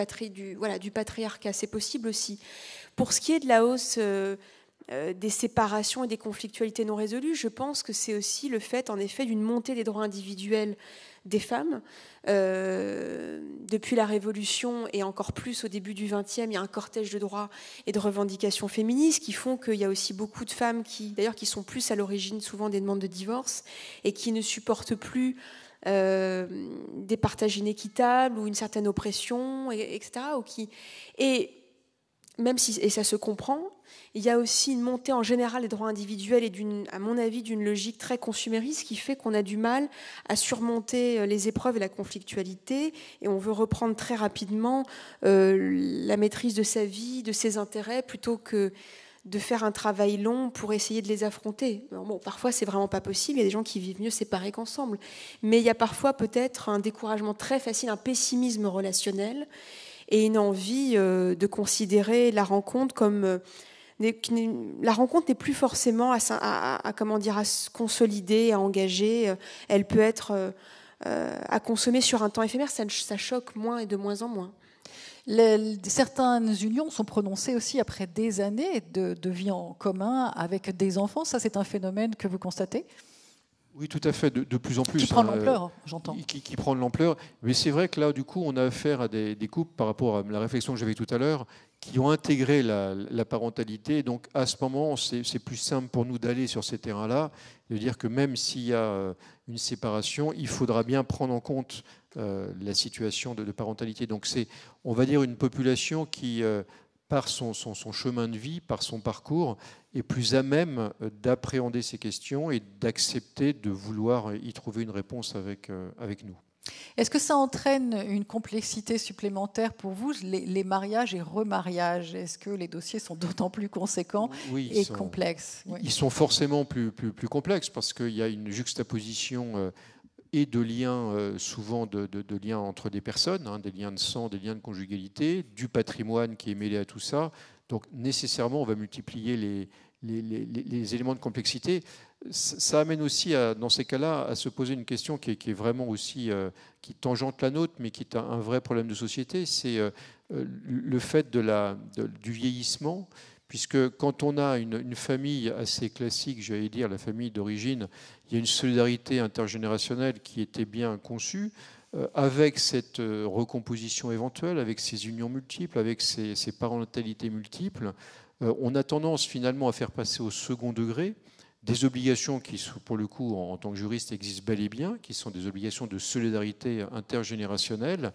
patriarcat. C'est possible aussi. Pour ce qui est de la hausse des séparations et des conflictualités non résolues, je pense que c'est aussi le fait, en effet, d'une montée des droits individuels des femmes. Depuis la Révolution et encore plus au début du XXe, il y a un cortège de droits et de revendications féministes qui font qu'il y a aussi beaucoup de femmes qui sont plus à l'origine souvent des demandes de divorce et qui ne supportent plus des partages inéquitables ou une certaine oppression, etc. Et même si, et ça se comprend, il y a aussi une montée en général des droits individuels et, à mon avis, d'une logique très consumériste qui fait qu'on a du mal à surmonter les épreuves et la conflictualité, et on veut reprendre très rapidement la maîtrise de sa vie, de ses intérêts, plutôt que de faire un travail long pour essayer de les affronter. Bon, parfois, c'est vraiment pas possible. Il y a des gens qui vivent mieux séparés qu'ensemble. Mais il y a parfois peut-être un découragement très facile, un pessimisme relationnel et une envie de considérer la rencontre comme... la rencontre n'est plus forcément à se consolider, à engager. Elle peut être à consommer sur un temps éphémère. Ça choque moins et de moins en moins. Certaines unions sont prononcées aussi après des années de vie en commun avec des enfants. Ça, c'est un phénomène que vous constatez ? Oui, tout à fait, de plus en plus. Qui prend de l'ampleur, j'entends. Qui prend de l'ampleur. Mais c'est vrai que là, du coup, on a affaire à des couples, par rapport à la réflexion que j'avais tout à l'heure, qui ont intégré la parentalité. Donc, à ce moment, c'est plus simple pour nous d'aller sur ces terrains-là, de dire que même s'il y a une séparation, il faudra bien prendre en compte la situation de parentalité. Donc, c'est, on va dire, une population qui... par son chemin de vie, par son parcours, est plus à même d'appréhender ces questions et d'accepter de vouloir y trouver une réponse avec nous. Est-ce que ça entraîne une complexité supplémentaire pour vous, les mariages et remariages ? Est-ce que les dossiers sont d'autant plus conséquents et complexes ? Oui. Ils sont forcément plus complexes parce qu'il y a une juxtaposition et de liens, souvent de liens entre des personnes, des liens de sang, des liens de conjugalité, du patrimoine qui est mêlé à tout ça. Donc nécessairement, on va multiplier les éléments de complexité. Ça amène aussi, dans ces cas-là, à se poser une question qui est vraiment aussi, qui tangente la nôtre, mais qui est un vrai problème de société, c'est le fait du vieillissement. Puisque quand on a une famille assez classique, j'allais dire la famille d'origine, il y a une solidarité intergénérationnelle qui était bien conçue, avec cette recomposition éventuelle, avec ces unions multiples, avec ces parentalités multiples, on a tendance finalement à faire passer au second degré des obligations qui, pour le coup, en tant que juriste, existent bel et bien, qui sont des obligations de solidarité intergénérationnelle.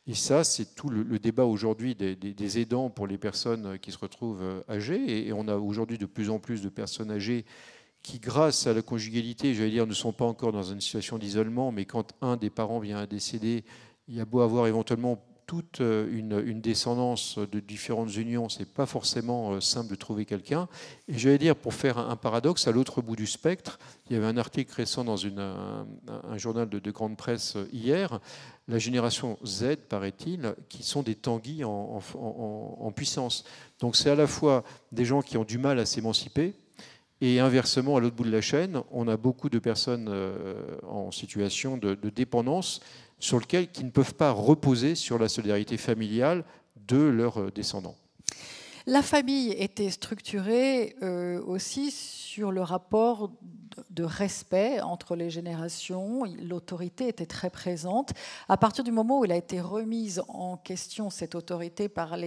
Et ça, c'est tout le débat aujourd'hui des aidants pour les personnes qui se retrouvent âgées. Et on a aujourd'hui de plus en plus de personnes âgées qui, grâce à la conjugalité, j'allais dire, ne sont pas encore dans une situation d'isolement, mais quand un des parents vient à décéder, il y a beau avoir éventuellement toute une descendance de différentes unions, c'est pas forcément simple de trouver quelqu'un. Et j'allais dire, pour faire un paradoxe, à l'autre bout du spectre, il y avait un article récent dans un journal de grande presse hier, la génération Z, paraît-il, qui sont des tanguis en puissance. Donc c'est à la fois des gens qui ont du mal à s'émanciper, et inversement, à l'autre bout de la chaîne, on a beaucoup de personnes en situation de dépendance qui ne peuvent pas reposer sur la solidarité familiale de leurs descendants. La famille était structurée aussi sur le rapport de respect entre les générations. L'autorité était très présente. À partir du moment où elle a été remise en question, cette autorité, par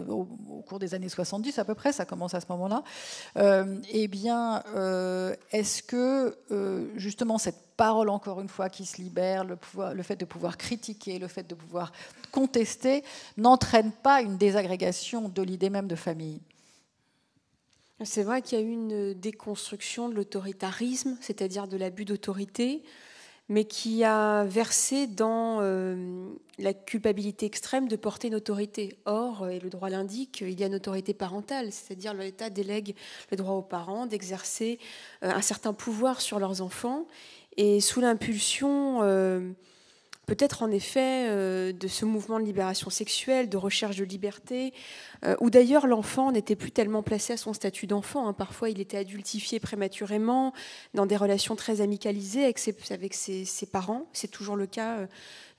au cours des années 70 à peu près, ça commence à ce moment-là, est-ce que justement cette parole, encore une fois, qui se libère, le fait de pouvoir critiquer, le fait de pouvoir contester, n'entraîne pas une désagrégation de l'idée même de famille ? C'est vrai qu'il y a eu une déconstruction de l'autoritarisme, c'est-à-dire de l'abus d'autorité, mais qui a versé dans la culpabilité extrême de porter une autorité. Or, et le droit l'indique, il y a une autorité parentale, c'est-à-dire l'État délègue le droit aux parents d'exercer un certain pouvoir sur leurs enfants. Et sous l'impulsion peut-être en effet de ce mouvement de libération sexuelle, de recherche de liberté, où d'ailleurs l'enfant n'était plus tellement placé à son statut d'enfant, hein. Parfois il était adultifié prématurément, dans des relations très amicalisées avec ses parents. C'est toujours le cas.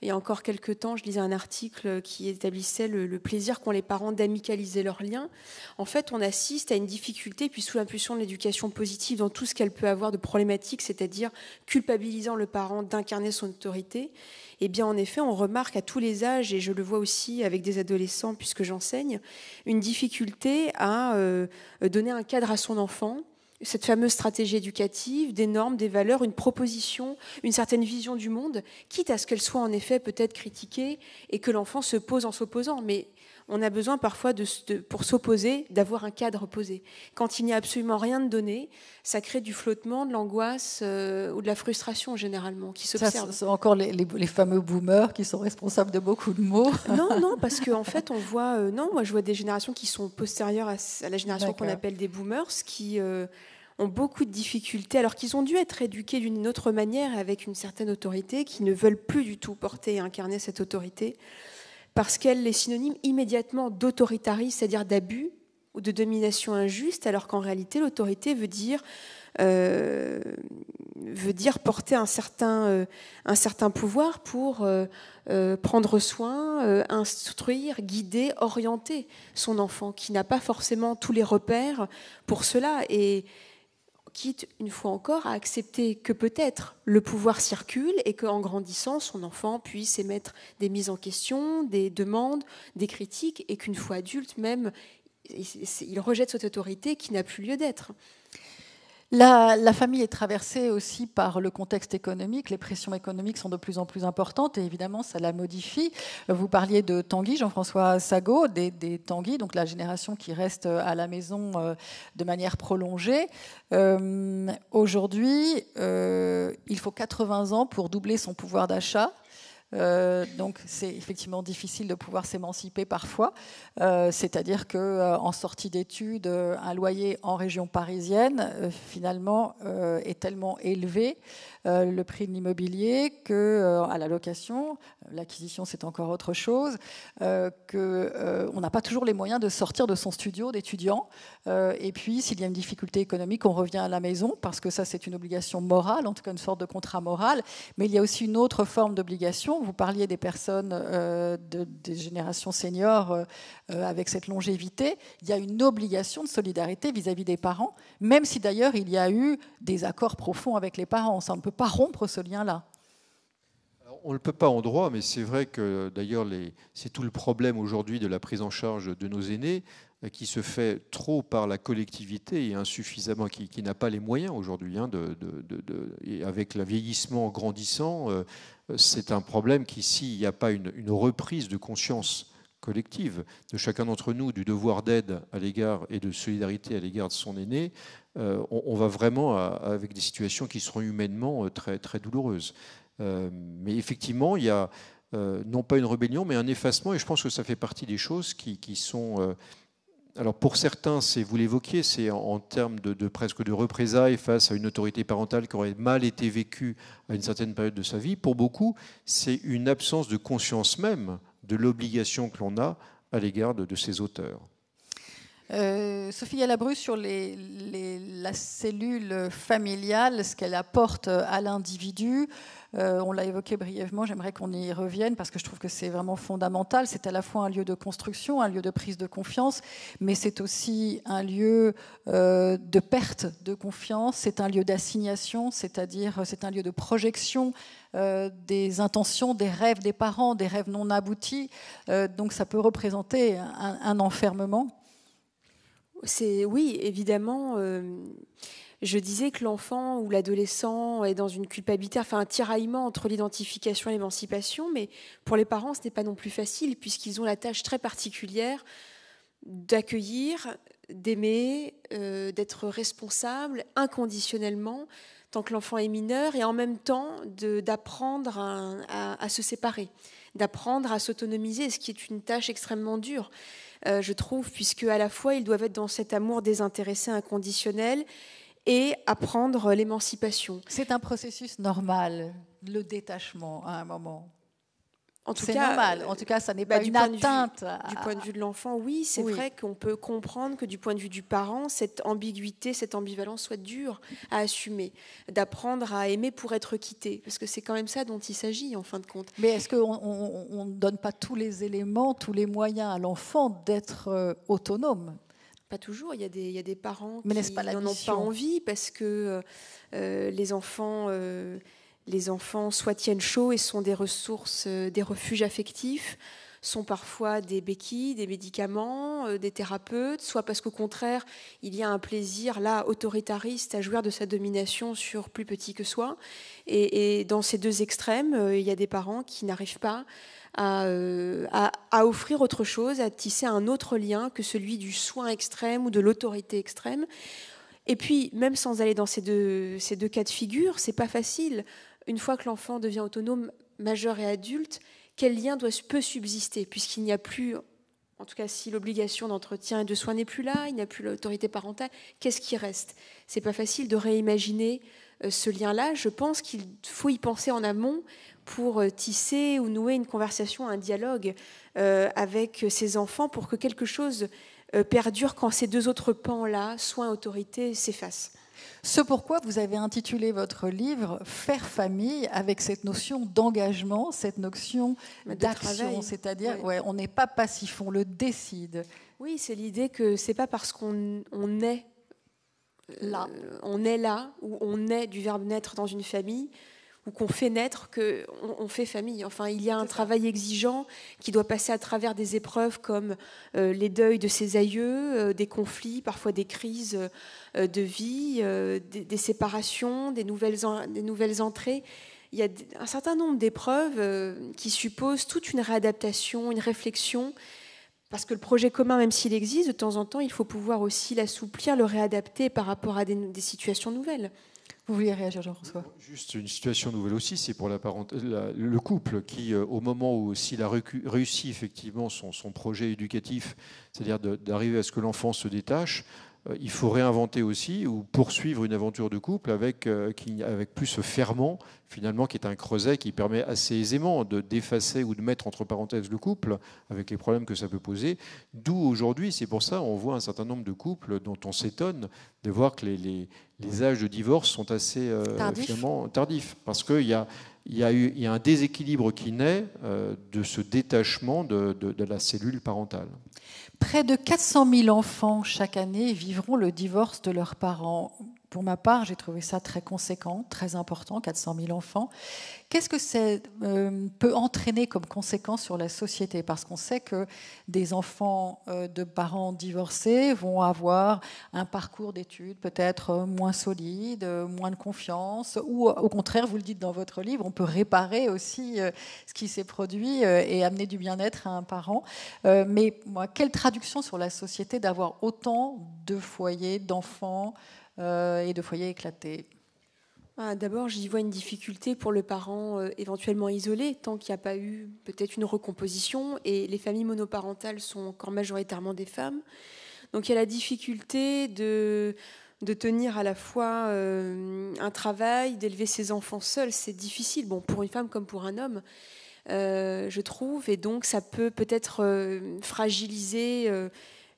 Il y a encore quelques temps, je lisais un article qui établissait le plaisir qu'ont les parents d'amicaliser leurs liens. En fait, on assiste à une difficulté, puis sous l'impulsion de l'éducation positive, dans tout ce qu'elle peut avoir de problématique, c'est-à-dire culpabilisant le parent d'incarner son autorité. Eh bien, en effet, on remarque à tous les âges, et je le vois aussi avec des adolescents puisque j'enseigne, une difficulté à donner un cadre à son enfant, cette fameuse stratégie éducative, des normes, des valeurs, une proposition, une certaine vision du monde, quitte à ce qu'elle soit en effet peut-être critiquée et que l'enfant se pose en s'opposant. Mais on a besoin parfois, pour s'opposer, d'avoir un cadre posé. Quand il n'y a absolument rien de donné, ça crée du flottement, de l'angoisse ou de la frustration généralement qui s'observe. Ça, c'est encore les fameux boomers qui sont responsables de beaucoup de maux. Non, parce qu'en fait, on voit... moi, je vois des générations qui sont postérieures à la génération qu'on appelle des boomers, qui ont beaucoup de difficultés, alors qu'ils ont dû être éduqués d'une autre manière, avec une certaine autorité, qui ne veulent plus du tout porter et incarner cette autorité, parce qu'elle est synonyme immédiatement d'autoritarisme, c'est-à-dire d'abus ou de domination injuste, alors qu'en réalité, l'autorité veut dire porter un certain pouvoir pour prendre soin, instruire, guider, orienter son enfant, qui n'a pas forcément tous les repères pour cela, et quitte, une fois encore, à accepter que peut-être le pouvoir circule et qu'en grandissant, son enfant puisse émettre des mises en question, des demandes, des critiques, et qu'une fois adulte même, il rejette cette autorité qui n'a plus lieu d'être. La famille est traversée aussi par le contexte économique. Les pressions économiques sont de plus en plus importantes et évidemment, ça la modifie. Vous parliez de Tanguy, Jean-François Sagot, des Tanguy, donc la génération qui reste à la maison de manière prolongée. Aujourd'hui, il faut 80 ans pour doubler son pouvoir d'achat. Donc c'est effectivement difficile de pouvoir s'émanciper parfois. C'est-à-dire qu'en sortie d'études, un loyer en région parisienne, finalement, est tellement élevé, le prix de l'immobilier, qu'à la location, l'acquisition c'est encore autre chose, qu'on n'a pas toujours les moyens de sortir de son studio d'étudiant. Et puis, s'il y a une difficulté économique, on revient à la maison, parce que ça c'est une obligation morale, en tout cas une sorte de contrat moral. Mais il y a aussi une autre forme d'obligation. Vous parliez des personnes des générations seniors avec cette longévité. Il y a une obligation de solidarité vis-à-vis des parents, même si d'ailleurs il y a eu des accords profonds avec les parents. Ça, on ne peut pas rompre ce lien-là. On ne le peut pas en droit, mais c'est vrai que d'ailleurs c'est tout le problème aujourd'hui de la prise en charge de nos aînés, qui se fait trop par la collectivité et insuffisamment, qui n'a pas les moyens aujourd'hui. Et avec le vieillissement grandissant, c'est un problème qui, s'il n'y a pas une reprise de conscience collective de chacun d'entre nous, du devoir d'aide à l'égard et de solidarité à l'égard de son aîné, on va vraiment avec des situations qui seront humainement très, très douloureuses. Mais effectivement, il y a non pas une rébellion, mais un effacement, et je pense que ça fait partie des choses qui sont... alors pour certains, vous l'évoquiez, c'est en termes de presque de représailles face à une autorité parentale qui aurait mal été vécue à une certaine période de sa vie. Pour beaucoup, c'est une absence de conscience même de l'obligation que l'on a à l'égard de ces auteurs. Sophie Galabru, sur la cellule familiale, ce qu'elle apporte à l'individu, on l'a évoqué brièvement, j'aimerais qu'on y revienne parce que je trouve que c'est vraiment fondamental. C'est à la fois un lieu de construction, un lieu de prise de confiance, mais c'est aussi un lieu de perte de confiance, c'est un lieu d'assignation, c'est-à-dire c'est un lieu de projection des intentions, des rêves des parents, des rêves non aboutis. Donc ça peut représenter un enfermement. Oui, évidemment. Je disais que l'enfant ou l'adolescent est dans une culpabilité, enfin un tiraillement entre l'identification et l'émancipation, mais pour les parents, ce n'est pas non plus facile, puisqu'ils ont la tâche très particulière d'accueillir, d'aimer, d'être responsable inconditionnellement tant que l'enfant est mineur, et en même temps d'apprendre à se séparer, d'apprendre à s'autonomiser, ce qui est une tâche extrêmement dure. Je trouve, puisque à la fois ils doivent être dans cet amour désintéressé inconditionnel et apprendre l'émancipation. C'est un processus normal, le détachement à un moment. C'est normal. En tout cas, ça n'est pas une atteinte. Du point de vue de l'enfant, oui, c'est vrai qu'on peut comprendre que du point de vue du parent, cette ambiguïté, cette ambivalence soit dure à assumer, d'apprendre à aimer pour être quitté, parce que c'est quand même ça dont il s'agit en fin de compte. Mais est-ce qu'on ne donne pas tous les éléments, tous les moyens à l'enfant d'être autonome ? Pas toujours. Il y a des parents qui n'en ont pas envie parce que les enfants soit tiennent chaud et sont des ressources, des refuges affectifs, sont parfois des béquilles, des médicaments, des thérapeutes, soit parce qu'au contraire, il y a un plaisir là autoritariste à jouir de sa domination sur plus petit que soi. Et dans ces deux extrêmes, il y a des parents qui n'arrivent pas à offrir autre chose, à tisser un autre lien que celui du soin extrême ou de l'autorité extrême. Et puis, même sans aller dans ces deux cas de figure, c'est pas facile. Une fois que l'enfant devient autonome, majeur et adulte, quel lien peut subsister, puisqu'il n'y a plus, en tout cas si l'obligation d'entretien et de soins n'est plus là, il n'y a plus l'autorité parentale, qu'est-ce qui reste ? C'est pas facile de réimaginer ce lien-là. Je pense qu'il faut y penser en amont pour tisser ou nouer une conversation, un dialogue avec ses enfants pour que quelque chose perdure quand ces deux autres pans-là, soins, autorité, s'effacent. Ce pourquoi vous avez intitulé votre livre « Faire famille » avec cette notion d'engagement, cette notion d'action, c'est-à-dire on n'est pas passif, on le décide. Oui, c'est l'idée que c'est pas parce qu'on est là, ou on est du verbe naître dans une famille, ou qu'on fait naître, qu'on fait famille. Enfin, il y a un travail exigeant qui doit passer à travers des épreuves comme les deuils de ses aïeux, des conflits, parfois des crises de vie, des séparations, des nouvelles entrées. Il y a un certain nombre d'épreuves qui supposent toute une réadaptation, une réflexion, parce que le projet commun, même s'il existe, de temps en temps, il faut pouvoir aussi l'assouplir, le réadapter par rapport à des situations nouvelles. Vous vouliez réagir, Jean-François ? Juste une situation nouvelle aussi, c'est pour le couple qui, au moment où s'il a réussi effectivement son projet éducatif, c'est-à-dire d'arriver à ce que l'enfant se détache, il faut réinventer aussi ou poursuivre une aventure de couple avec plus ce ferment, finalement, qui est un creuset qui permet assez aisément de d'effacer ou de mettre entre parenthèses le couple avec les problèmes que ça peut poser. D'où aujourd'hui, c'est pour ça, on voit un certain nombre de couples dont on s'étonne de voir que les âges de divorce sont assez finalement tardifs, parce qu'il y a un déséquilibre qui naît de ce détachement de la cellule parentale. Près de 400 000 enfants chaque année vivront le divorce de leurs parents. Pour ma part, j'ai trouvé ça très conséquent, très important, 400 000 enfants. Qu'est-ce que ça peut entraîner comme conséquence sur la société ? Parce qu'on sait que des enfants de parents divorcés vont avoir un parcours d'études peut-être moins solide, moins de confiance, ou au contraire, vous le dites dans votre livre, on peut réparer aussi ce qui s'est produit et amener du bien-être à un parent. Mais quelle traduction sur la société d'avoir autant de foyers, d'enfants et de foyers éclatés ? D'abord, j'y vois une difficulté pour le parent éventuellement isolé, tant qu'il n'y a pas eu peut-être une recomposition, et les familles monoparentales sont encore majoritairement des femmes. Donc il y a la difficulté de tenir à la fois un travail, d'élever ses enfants seuls. C'est difficile, pour une femme comme pour un homme, je trouve, et donc ça peut-être fragiliser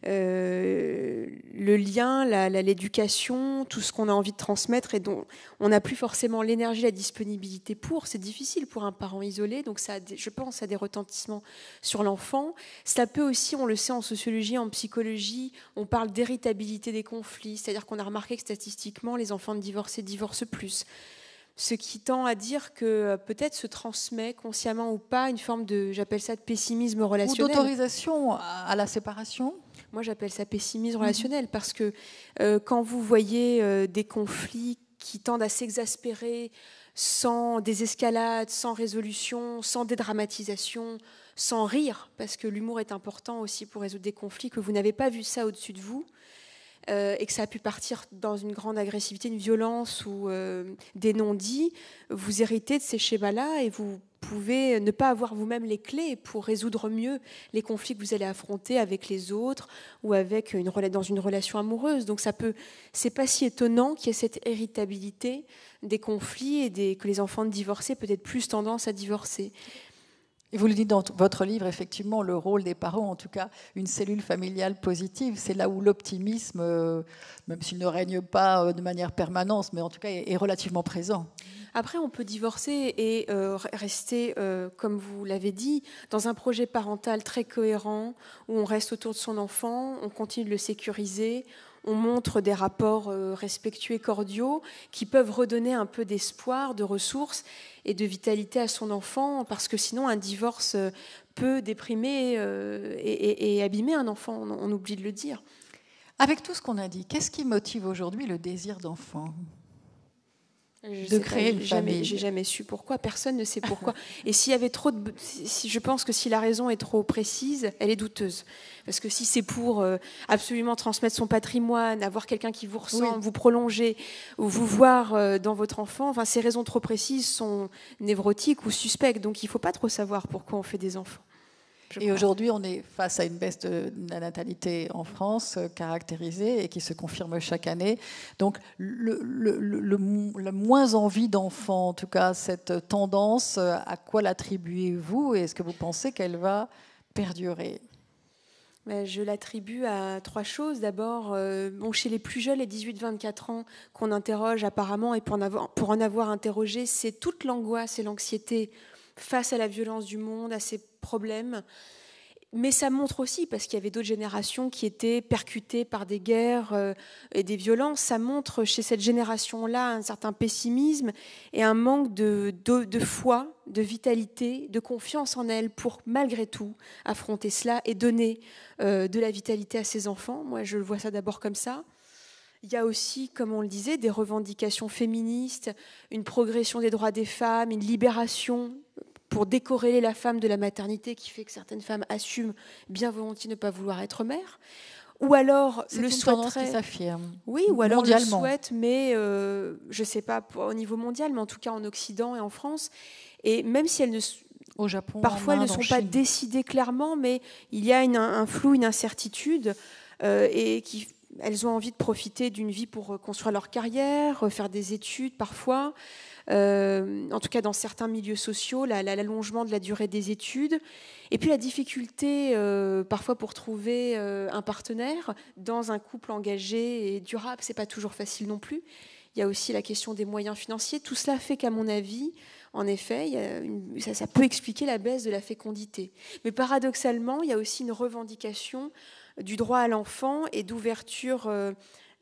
le lien, l'éducation, tout ce qu'on a envie de transmettre et dont on n'a plus forcément l'énergie, la disponibilité pour. C'est difficile pour un parent isolé, donc ça je pense à des retentissements sur l'enfant. Ça peut aussi, on le sait en sociologie, en psychologie, on parle d'héritabilité des conflits, c'est-à-dire qu'on a remarqué que statistiquement, les enfants divorcés divorcent plus. Ce qui tend à dire que peut-être se transmet consciemment ou pas une forme j'appelle ça de pessimisme relationnel. Ou d'autorisation à la séparation ? Moi, j'appelle ça pessimisme relationnel parce que quand vous voyez des conflits qui tendent à s'exaspérer sans désescalade, sans résolution, sans dédramatisation, sans rire, parce que l'humour est important aussi pour résoudre des conflits, que vous n'avez pas vu ça au-dessus de vous, et que ça a pu partir dans une grande agressivité, une violence ou des non-dits, vous héritez de ces schémas-là et vous pouvez ne pas avoir vous-même les clés pour résoudre mieux les conflits que vous allez affronter avec les autres ou avec dans une relation amoureuse. Donc c'est pas si étonnant qu'il y ait cette héritabilité des conflits et que les enfants divorcés aient peut-être plus tendance à divorcer. Et vous le dites dans votre livre, effectivement, le rôle des parents, en tout cas une cellule familiale positive, c'est là où l'optimisme, même s'il ne règne pas de manière permanente, mais en tout cas est relativement présent. Après, on peut divorcer et rester, comme vous l'avez dit, dans un projet parental très cohérent, où on reste autour de son enfant, on continue de le sécuriser, on montre des rapports respectueux et cordiaux qui peuvent redonner un peu d'espoir, de ressources et de vitalité à son enfant, parce que sinon un divorce peut déprimer et abîmer un enfant, on oublie de le dire. Avec tout ce qu'on a dit, qu'est-ce qui motive aujourd'hui le désir d'enfant ? De créer une famille. J'ai jamais su pourquoi, personne ne sait pourquoi. Et s'il y avait trop de... je pense que si la raison est trop précise, elle est douteuse. Parce que si c'est pour absolument transmettre son patrimoine, avoir quelqu'un qui vous ressemble, vous prolonger, ou vous voir dans votre enfant, enfin, ces raisons trop précises sont névrotiques ou suspectes. Donc il ne faut pas trop savoir pourquoi on fait des enfants. Et aujourd'hui, on est face à une baisse de la natalité en France caractérisée et qui se confirme chaque année. Donc, la moins envie d'enfants, en tout cas, cette tendance, à quoi l'attribuez-vous? Et est-ce que vous pensez qu'elle va perdurer? Je l'attribue à 3 choses. D'abord, chez les plus jeunes, les 18-24 ans qu'on interroge apparemment, et pour en avoir interrogé, c'est toute l'angoisse et l'anxiété face à la violence du monde, à ses problèmes. Mais ça montre aussi, parce qu'il y avait d'autres générations qui étaient percutées par des guerres et des violences, ça montre chez cette génération-là un certain pessimisme et un manque de foi, de vitalité, de confiance en elle pour, malgré tout, affronter cela et donner de la vitalité à ses enfants. Moi, je vois ça d'abord comme ça. Il y a aussi, comme on le disait, des revendications féministes, une progression des droits des femmes, une libération pour décorréler la femme de la maternité qui fait que certaines femmes assument bien volontiers ne pas vouloir être mère. Ou alors le souhaiterait, qui s'affirme. Oui, ou alors le souhaite, mais je ne sais pas au niveau mondial, mais en tout cas en Occident et en France. Et même si elles ne... Au Japon, parfois, elles ne sont pas décidées clairement, mais il y a un flou, une incertitude, et elles ont envie de profiter d'une vie pour construire leur carrière, faire des études parfois. En tout cas dans certains milieux sociaux, l'allongement de la durée des études, et puis la difficulté parfois pour trouver un partenaire dans un couple engagé et durable, c'est pas toujours facile non plus. Il y a aussi la question des moyens financiers. Tout cela fait qu'à mon avis, en effet, ça peut expliquer la baisse de la fécondité. Mais paradoxalement, il y a aussi une revendication du droit à l'enfant et d'ouverture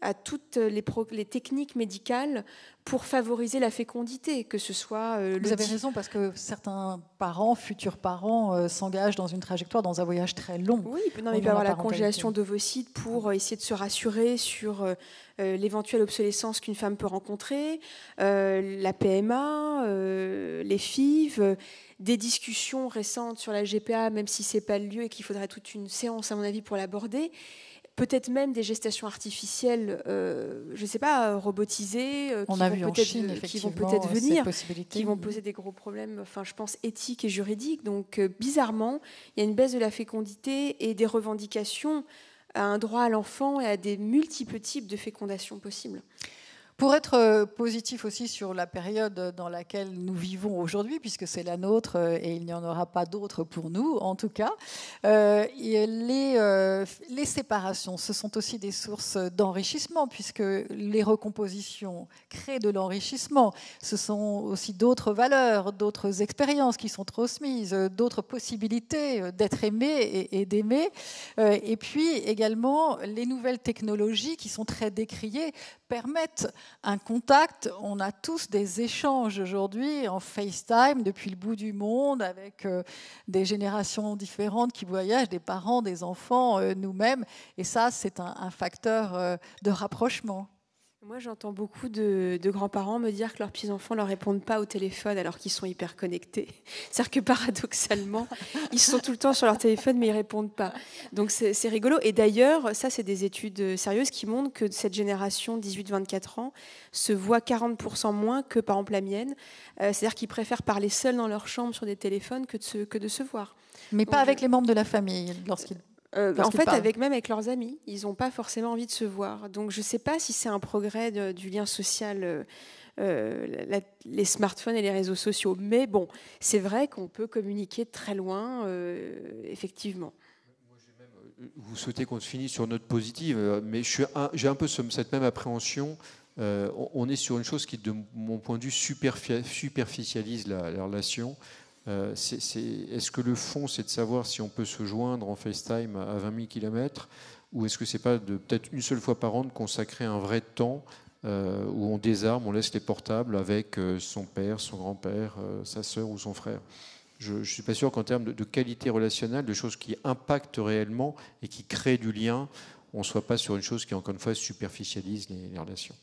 à toutes les techniques médicales pour favoriser la fécondité, que ce soit... Vous avez raison, parce que certains parents, futurs parents, s'engagent dans une trajectoire, dans un voyage très long. Oui, il peut y avoir la congélation d'ovocytes pour essayer de se rassurer sur l'éventuelle obsolescence qu'une femme peut rencontrer, la PMA, les FIV, des discussions récentes sur la GPA, même si ce n'est pas le lieu et qu'il faudrait toute une séance, à mon avis, pour l'aborder. Peut-être même des gestations artificielles, je ne sais pas, robotisées, qui vont peut-être venir, qui vont poser des gros problèmes, enfin, je pense, éthiques et juridiques. Donc, bizarrement, il y a une baisse de la fécondité et des revendications à un droit à l'enfant et à des multiples types de fécondation possibles. Pour être positif aussi sur la période dans laquelle nous vivons aujourd'hui, puisque c'est la nôtre et il n'y en aura pas d'autre pour nous, en tout cas, les séparations, ce sont aussi des sources d'enrichissement, puisque les recompositions créent de l'enrichissement. Ce sont aussi d'autres valeurs, d'autres expériences qui sont transmises, d'autres possibilités d'être aimé et d'aimer. Et puis également, les nouvelles technologies qui sont très décriées permettent un contact. On a tous des échanges aujourd'hui en FaceTime depuis le bout du monde avec des générations différentes qui voyagent, des parents, des enfants, nous-mêmes. Et ça, c'est un facteur de rapprochement. Moi, j'entends beaucoup de grands-parents me dire que leurs petits-enfants ne leur répondent pas au téléphone alors qu'ils sont hyper connectés. C'est-à-dire que paradoxalement, ils sont tout le temps sur leur téléphone, mais ils ne répondent pas. Donc, c'est rigolo. Et d'ailleurs, ça, c'est des études sérieuses qui montrent que cette génération 18-24 ans se voit 40% moins que, par exemple, la mienne. C'est-à-dire qu'ils préfèrent parler seuls dans leur chambre sur des téléphones que de se voir. Mais pas avec les membres de la famille, lorsqu'ils... En fait, même avec leurs amis, ils n'ont pas forcément envie de se voir. Donc, je ne sais pas si c'est un progrès du lien social les smartphones et les réseaux sociaux. Mais bon, c'est vrai qu'on peut communiquer très loin, effectivement. Vous souhaitez qu'on finisse sur une note positive, mais j'ai un peu cette même appréhension. On est sur une chose qui, de mon point de vue, superficialise la relation. Est-ce que le fond, c'est de savoir si on peut se joindre en FaceTime à 20 000 km, ou est-ce que c'est pas peut-être une seule fois par an de consacrer un vrai temps où on désarme, on laisse les portables avec son père, son grand-père, sa sœur ou son frère? Je ne suis pas sûr qu'en termes de qualité relationnelle, de choses qui impactent réellement et qui créent du lien, on ne soit pas sur une chose qui, encore une fois, superficialise les relations.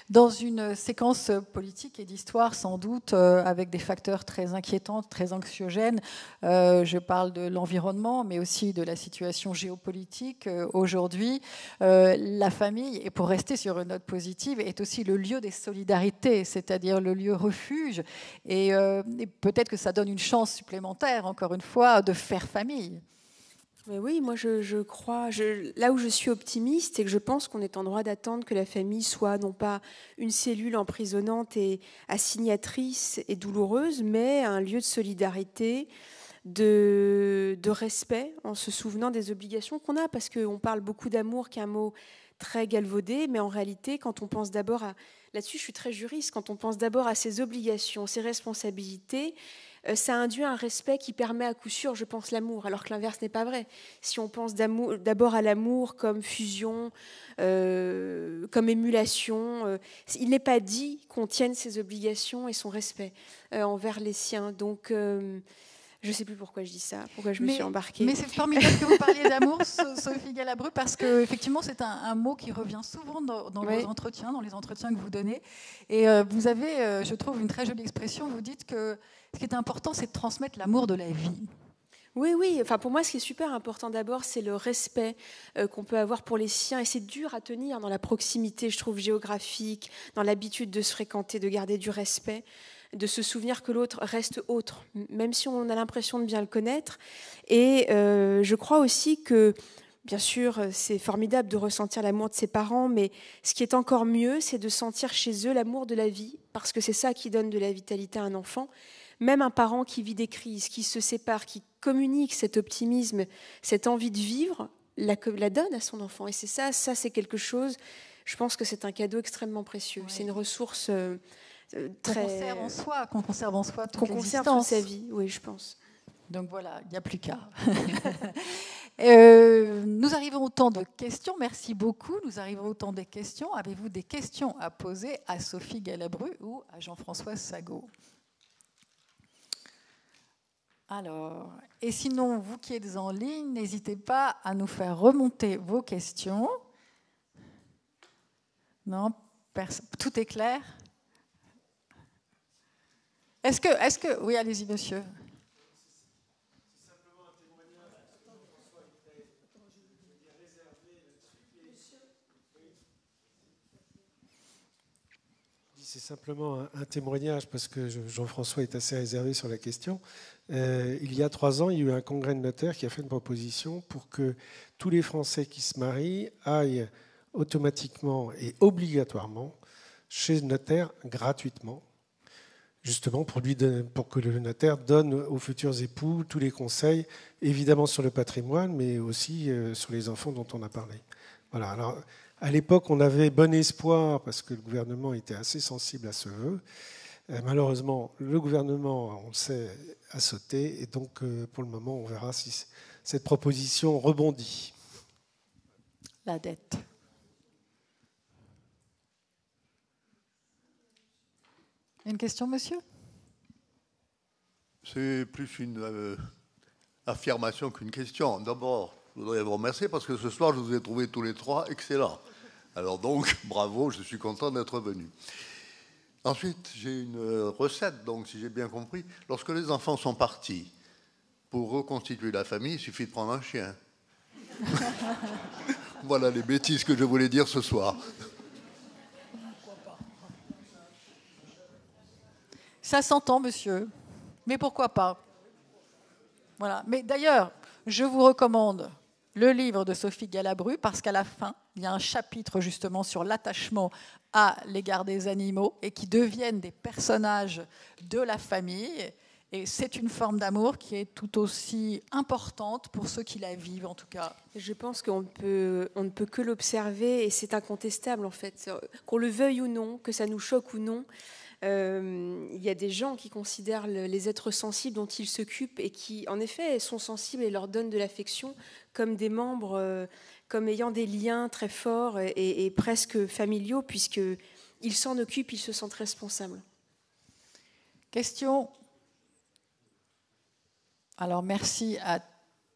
Dans une séquence politique et d'histoire, sans doute, avec des facteurs très inquiétants, très anxiogènes, je parle de l'environnement, mais aussi de la situation géopolitique aujourd'hui, la famille, et pour rester sur une note positive, est aussi le lieu des solidarités, c'est-à-dire le lieu refuge, et peut-être que ça donne une chance supplémentaire, encore une fois, de faire famille. Mais oui, moi je crois, là où je suis optimiste, c'est que je pense qu'on est en droit d'attendre que la famille soit non pas une cellule emprisonnante et assignatrice et douloureuse, mais un lieu de solidarité, de respect, en se souvenant des obligations qu'on a, parce qu'on parle beaucoup d'amour, qui est un mot très galvaudé, mais en réalité, quand on pense d'abord à... Là-dessus, je suis très juriste, quand on pense d'abord à ses obligations, ses responsabilités, ça induit un respect qui permet à coup sûr, je pense, l'amour, alors que l'inverse n'est pas vrai. Si on pense d'abord à l'amour comme fusion, comme émulation, il n'est pas dit qu'on tienne ses obligations et son respect envers les siens. Donc, je ne sais plus pourquoi je dis ça, pourquoi je me suis embarquée. Mais c'est formidable que vous parliez d'amour, Sophie Galabru, parce qu'effectivement, c'est un mot qui revient souvent dans vos entretiens, dans les entretiens que vous donnez. Et vous avez, je trouve, une très jolie expression. Vous dites que ce qui est important, c'est de transmettre l'amour de la vie. Oui, oui. Enfin, pour moi, ce qui est super important d'abord, c'est le respect qu'on peut avoir pour les siens. Et c'est dur à tenir dans la proximité, je trouve, géographique, dans l'habitude de se fréquenter, de garder du respect, de se souvenir que l'autre reste autre, même si on a l'impression de bien le connaître. Et je crois aussi que, bien sûr, c'est formidable de ressentir l'amour de ses parents, mais ce qui est encore mieux, c'est de sentir chez eux l'amour de la vie, parce que c'est ça qui donne de la vitalité à un enfant. Même un parent qui vit des crises, qui se sépare, qui communique cet optimisme, cette envie de vivre, la donne à son enfant. Et c'est ça c'est quelque chose, je pense que c'est un cadeau extrêmement précieux. Oui. C'est une ressource très... Qu'on conserve en soi toute qu'on conserve toute sa vie, oui, je pense. Donc voilà, il n'y a plus qu'à. Nous arrivons au temps de questions. Merci beaucoup. Nous arrivons au temps des questions. Avez-vous des questions à poser à Sophie Galabru ou à Jean-François Sagot ? Alors, et sinon, vous qui êtes en ligne, n'hésitez pas à nous faire remonter vos questions. Non, tout est clair ? Est-ce que... Oui, allez-y, monsieur. C'est simplement un témoignage parce que Jean-François est assez réservé sur la question. Il y a 3 ans, il y a eu un congrès de notaires qui a fait une proposition pour que tous les Français qui se marient aillent automatiquement et obligatoirement chez le notaire gratuitement, justement pour que le notaire donne aux futurs époux tous les conseils, évidemment sur le patrimoine, mais aussi sur les enfants dont on a parlé. Voilà. Alors, à l'époque, on avait bon espoir parce que le gouvernement était assez sensible à ce vœu. Malheureusement, le gouvernement, on le sait, a sauté. Et donc, pour le moment, on verra si cette proposition rebondit. La dette. Une question, monsieur ? C'est plus une affirmation qu'une question. D'abord, je voudrais vous remercier parce que ce soir, je vous ai trouvés tous les 3 excellents. Alors donc, bravo, je suis content d'être venu. Ensuite, j'ai une recette, donc si j'ai bien compris. Lorsque les enfants sont partis, pour reconstituer la famille, il suffit de prendre un chien. Voilà les bêtises que je voulais dire ce soir. Ça s'entend, monsieur. Mais pourquoi pas ? Voilà. Mais d'ailleurs, je vous recommande le livre de Sophie Galabru, parce qu'à la fin, il y a un chapitre justement sur l'attachement à l'égard des animaux et qui deviennent des personnages de la famille. Et c'est une forme d'amour qui est tout aussi importante pour ceux qui la vivent, en tout cas. Je pense qu'on ne peut que l'observer, et c'est incontestable, en fait. Qu'on le veuille ou non, que ça nous choque ou non, il y a des gens qui considèrent les êtres sensibles dont ils s'occupent et qui, en effet, sont sensibles et leur donnent de l'affection comme des membres, comme ayant des liens très forts et presque familiaux, puisqu'ils s'en occupent, ils se sentent responsables. Question. Alors, merci à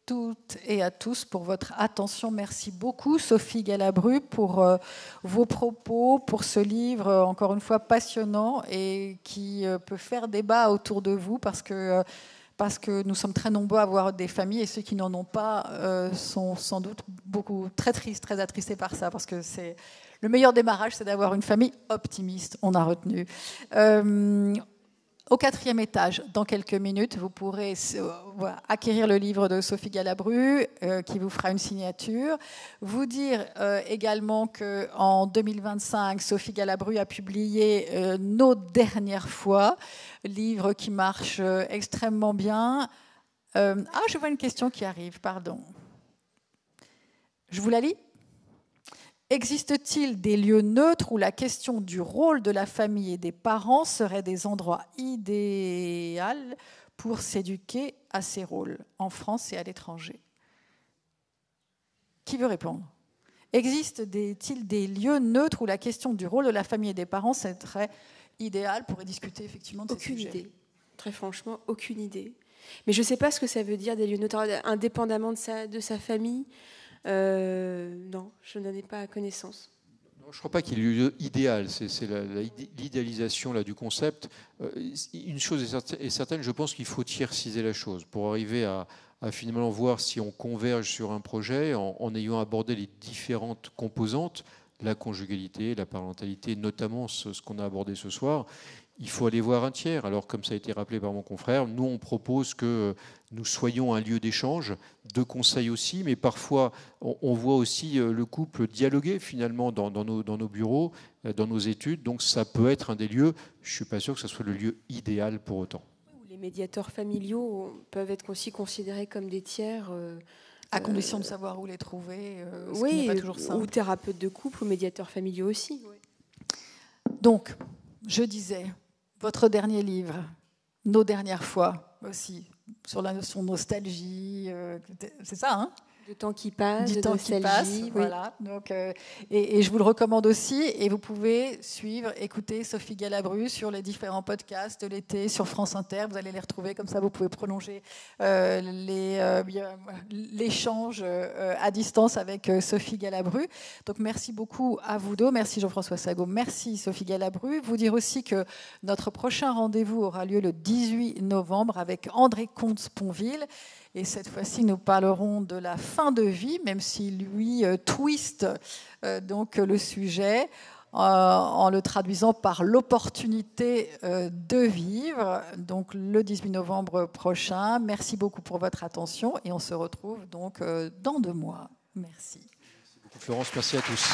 toutes et à tous pour votre attention. Merci beaucoup, Sophie Galabru, pour vos propos, pour ce livre, encore une fois, passionnant et qui peut faire débat autour de vous parce que nous sommes très nombreux à avoir des familles et ceux qui n'en ont pas sont sans doute très tristes, très attristés par ça parce que c'est le meilleur démarrage, c'est d'avoir une famille optimiste, on a retenu. Au 4e étage, dans quelques minutes, vous pourrez acquérir le livre de Sophie Galabru qui vous fera une signature. Vous dire également qu'en 2025, Sophie Galabru a publié Nos dernières fois, livre qui marche extrêmement bien. Je vois une question qui arrive, pardon. Je vous la lis ? Existe-t-il des lieux neutres où la question du rôle de la famille et des parents serait des endroits idéaux pour s'éduquer à ces rôles, en France et à l'étranger ? Qui veut répondre ? Existe-t-il des lieux neutres où la question du rôle de la famille et des parents serait idéale pour discuter effectivement de ces sujets ? Aucune idée. Très franchement, aucune idée. Mais je ne sais pas ce que ça veut dire, des lieux neutres, indépendamment de sa famille. Non, je n'en ai pas connaissance. Non, je ne crois pas qu'il y ait lieu idéal. C'est l'idéalisation là, du concept. Une chose est certaine, je pense qu'il faut tiers-ciser la chose pour arriver à finalement voir si on converge sur un projet en ayant abordé les différentes composantes, la conjugalité, la parentalité, notamment ce qu'on a abordé ce soir. Il faut aller voir un tiers. Alors, comme ça a été rappelé par mon confrère, nous, on propose que nous soyons un lieu d'échange, de conseil aussi, mais parfois, on voit aussi le couple dialoguer finalement dans nos bureaux, dans nos études. Donc, ça peut être un des lieux. Je ne suis pas sûr que ce soit le lieu idéal pour autant. Les médiateurs familiaux peuvent être aussi considérés comme des tiers. À condition de savoir où les trouver, ce oui, qui n'est pas toujours simple. Ou thérapeutes de couple, ou médiateurs familiaux aussi. Oui. Donc, je disais... Votre dernier livre, Nos dernières fois aussi, sur la notion de nostalgie, c'est ça, hein ? Du temps qui passe, du temps qui passe, oui. Voilà. Donc, et je vous le recommande aussi. Et vous pouvez écouter Sophie Galabru sur les différents podcasts de l'été sur France Inter. Vous allez les retrouver comme ça. Vous pouvez prolonger l'échange à distance avec Sophie Galabru. Donc, merci beaucoup à vous deux. Merci Jean-François Sagot. Merci Sophie Galabru. Vous dire aussi que notre prochain rendez-vous aura lieu le 18 novembre avec André Comte-Sponville. Et cette fois-ci, nous parlerons de la fin de vie, même si lui twiste donc le sujet en le traduisant par l'opportunité de vivre. Donc le 18 novembre prochain. Merci beaucoup pour votre attention et on se retrouve donc dans 2 mois. Merci. Merci beaucoup Florence, merci à tous.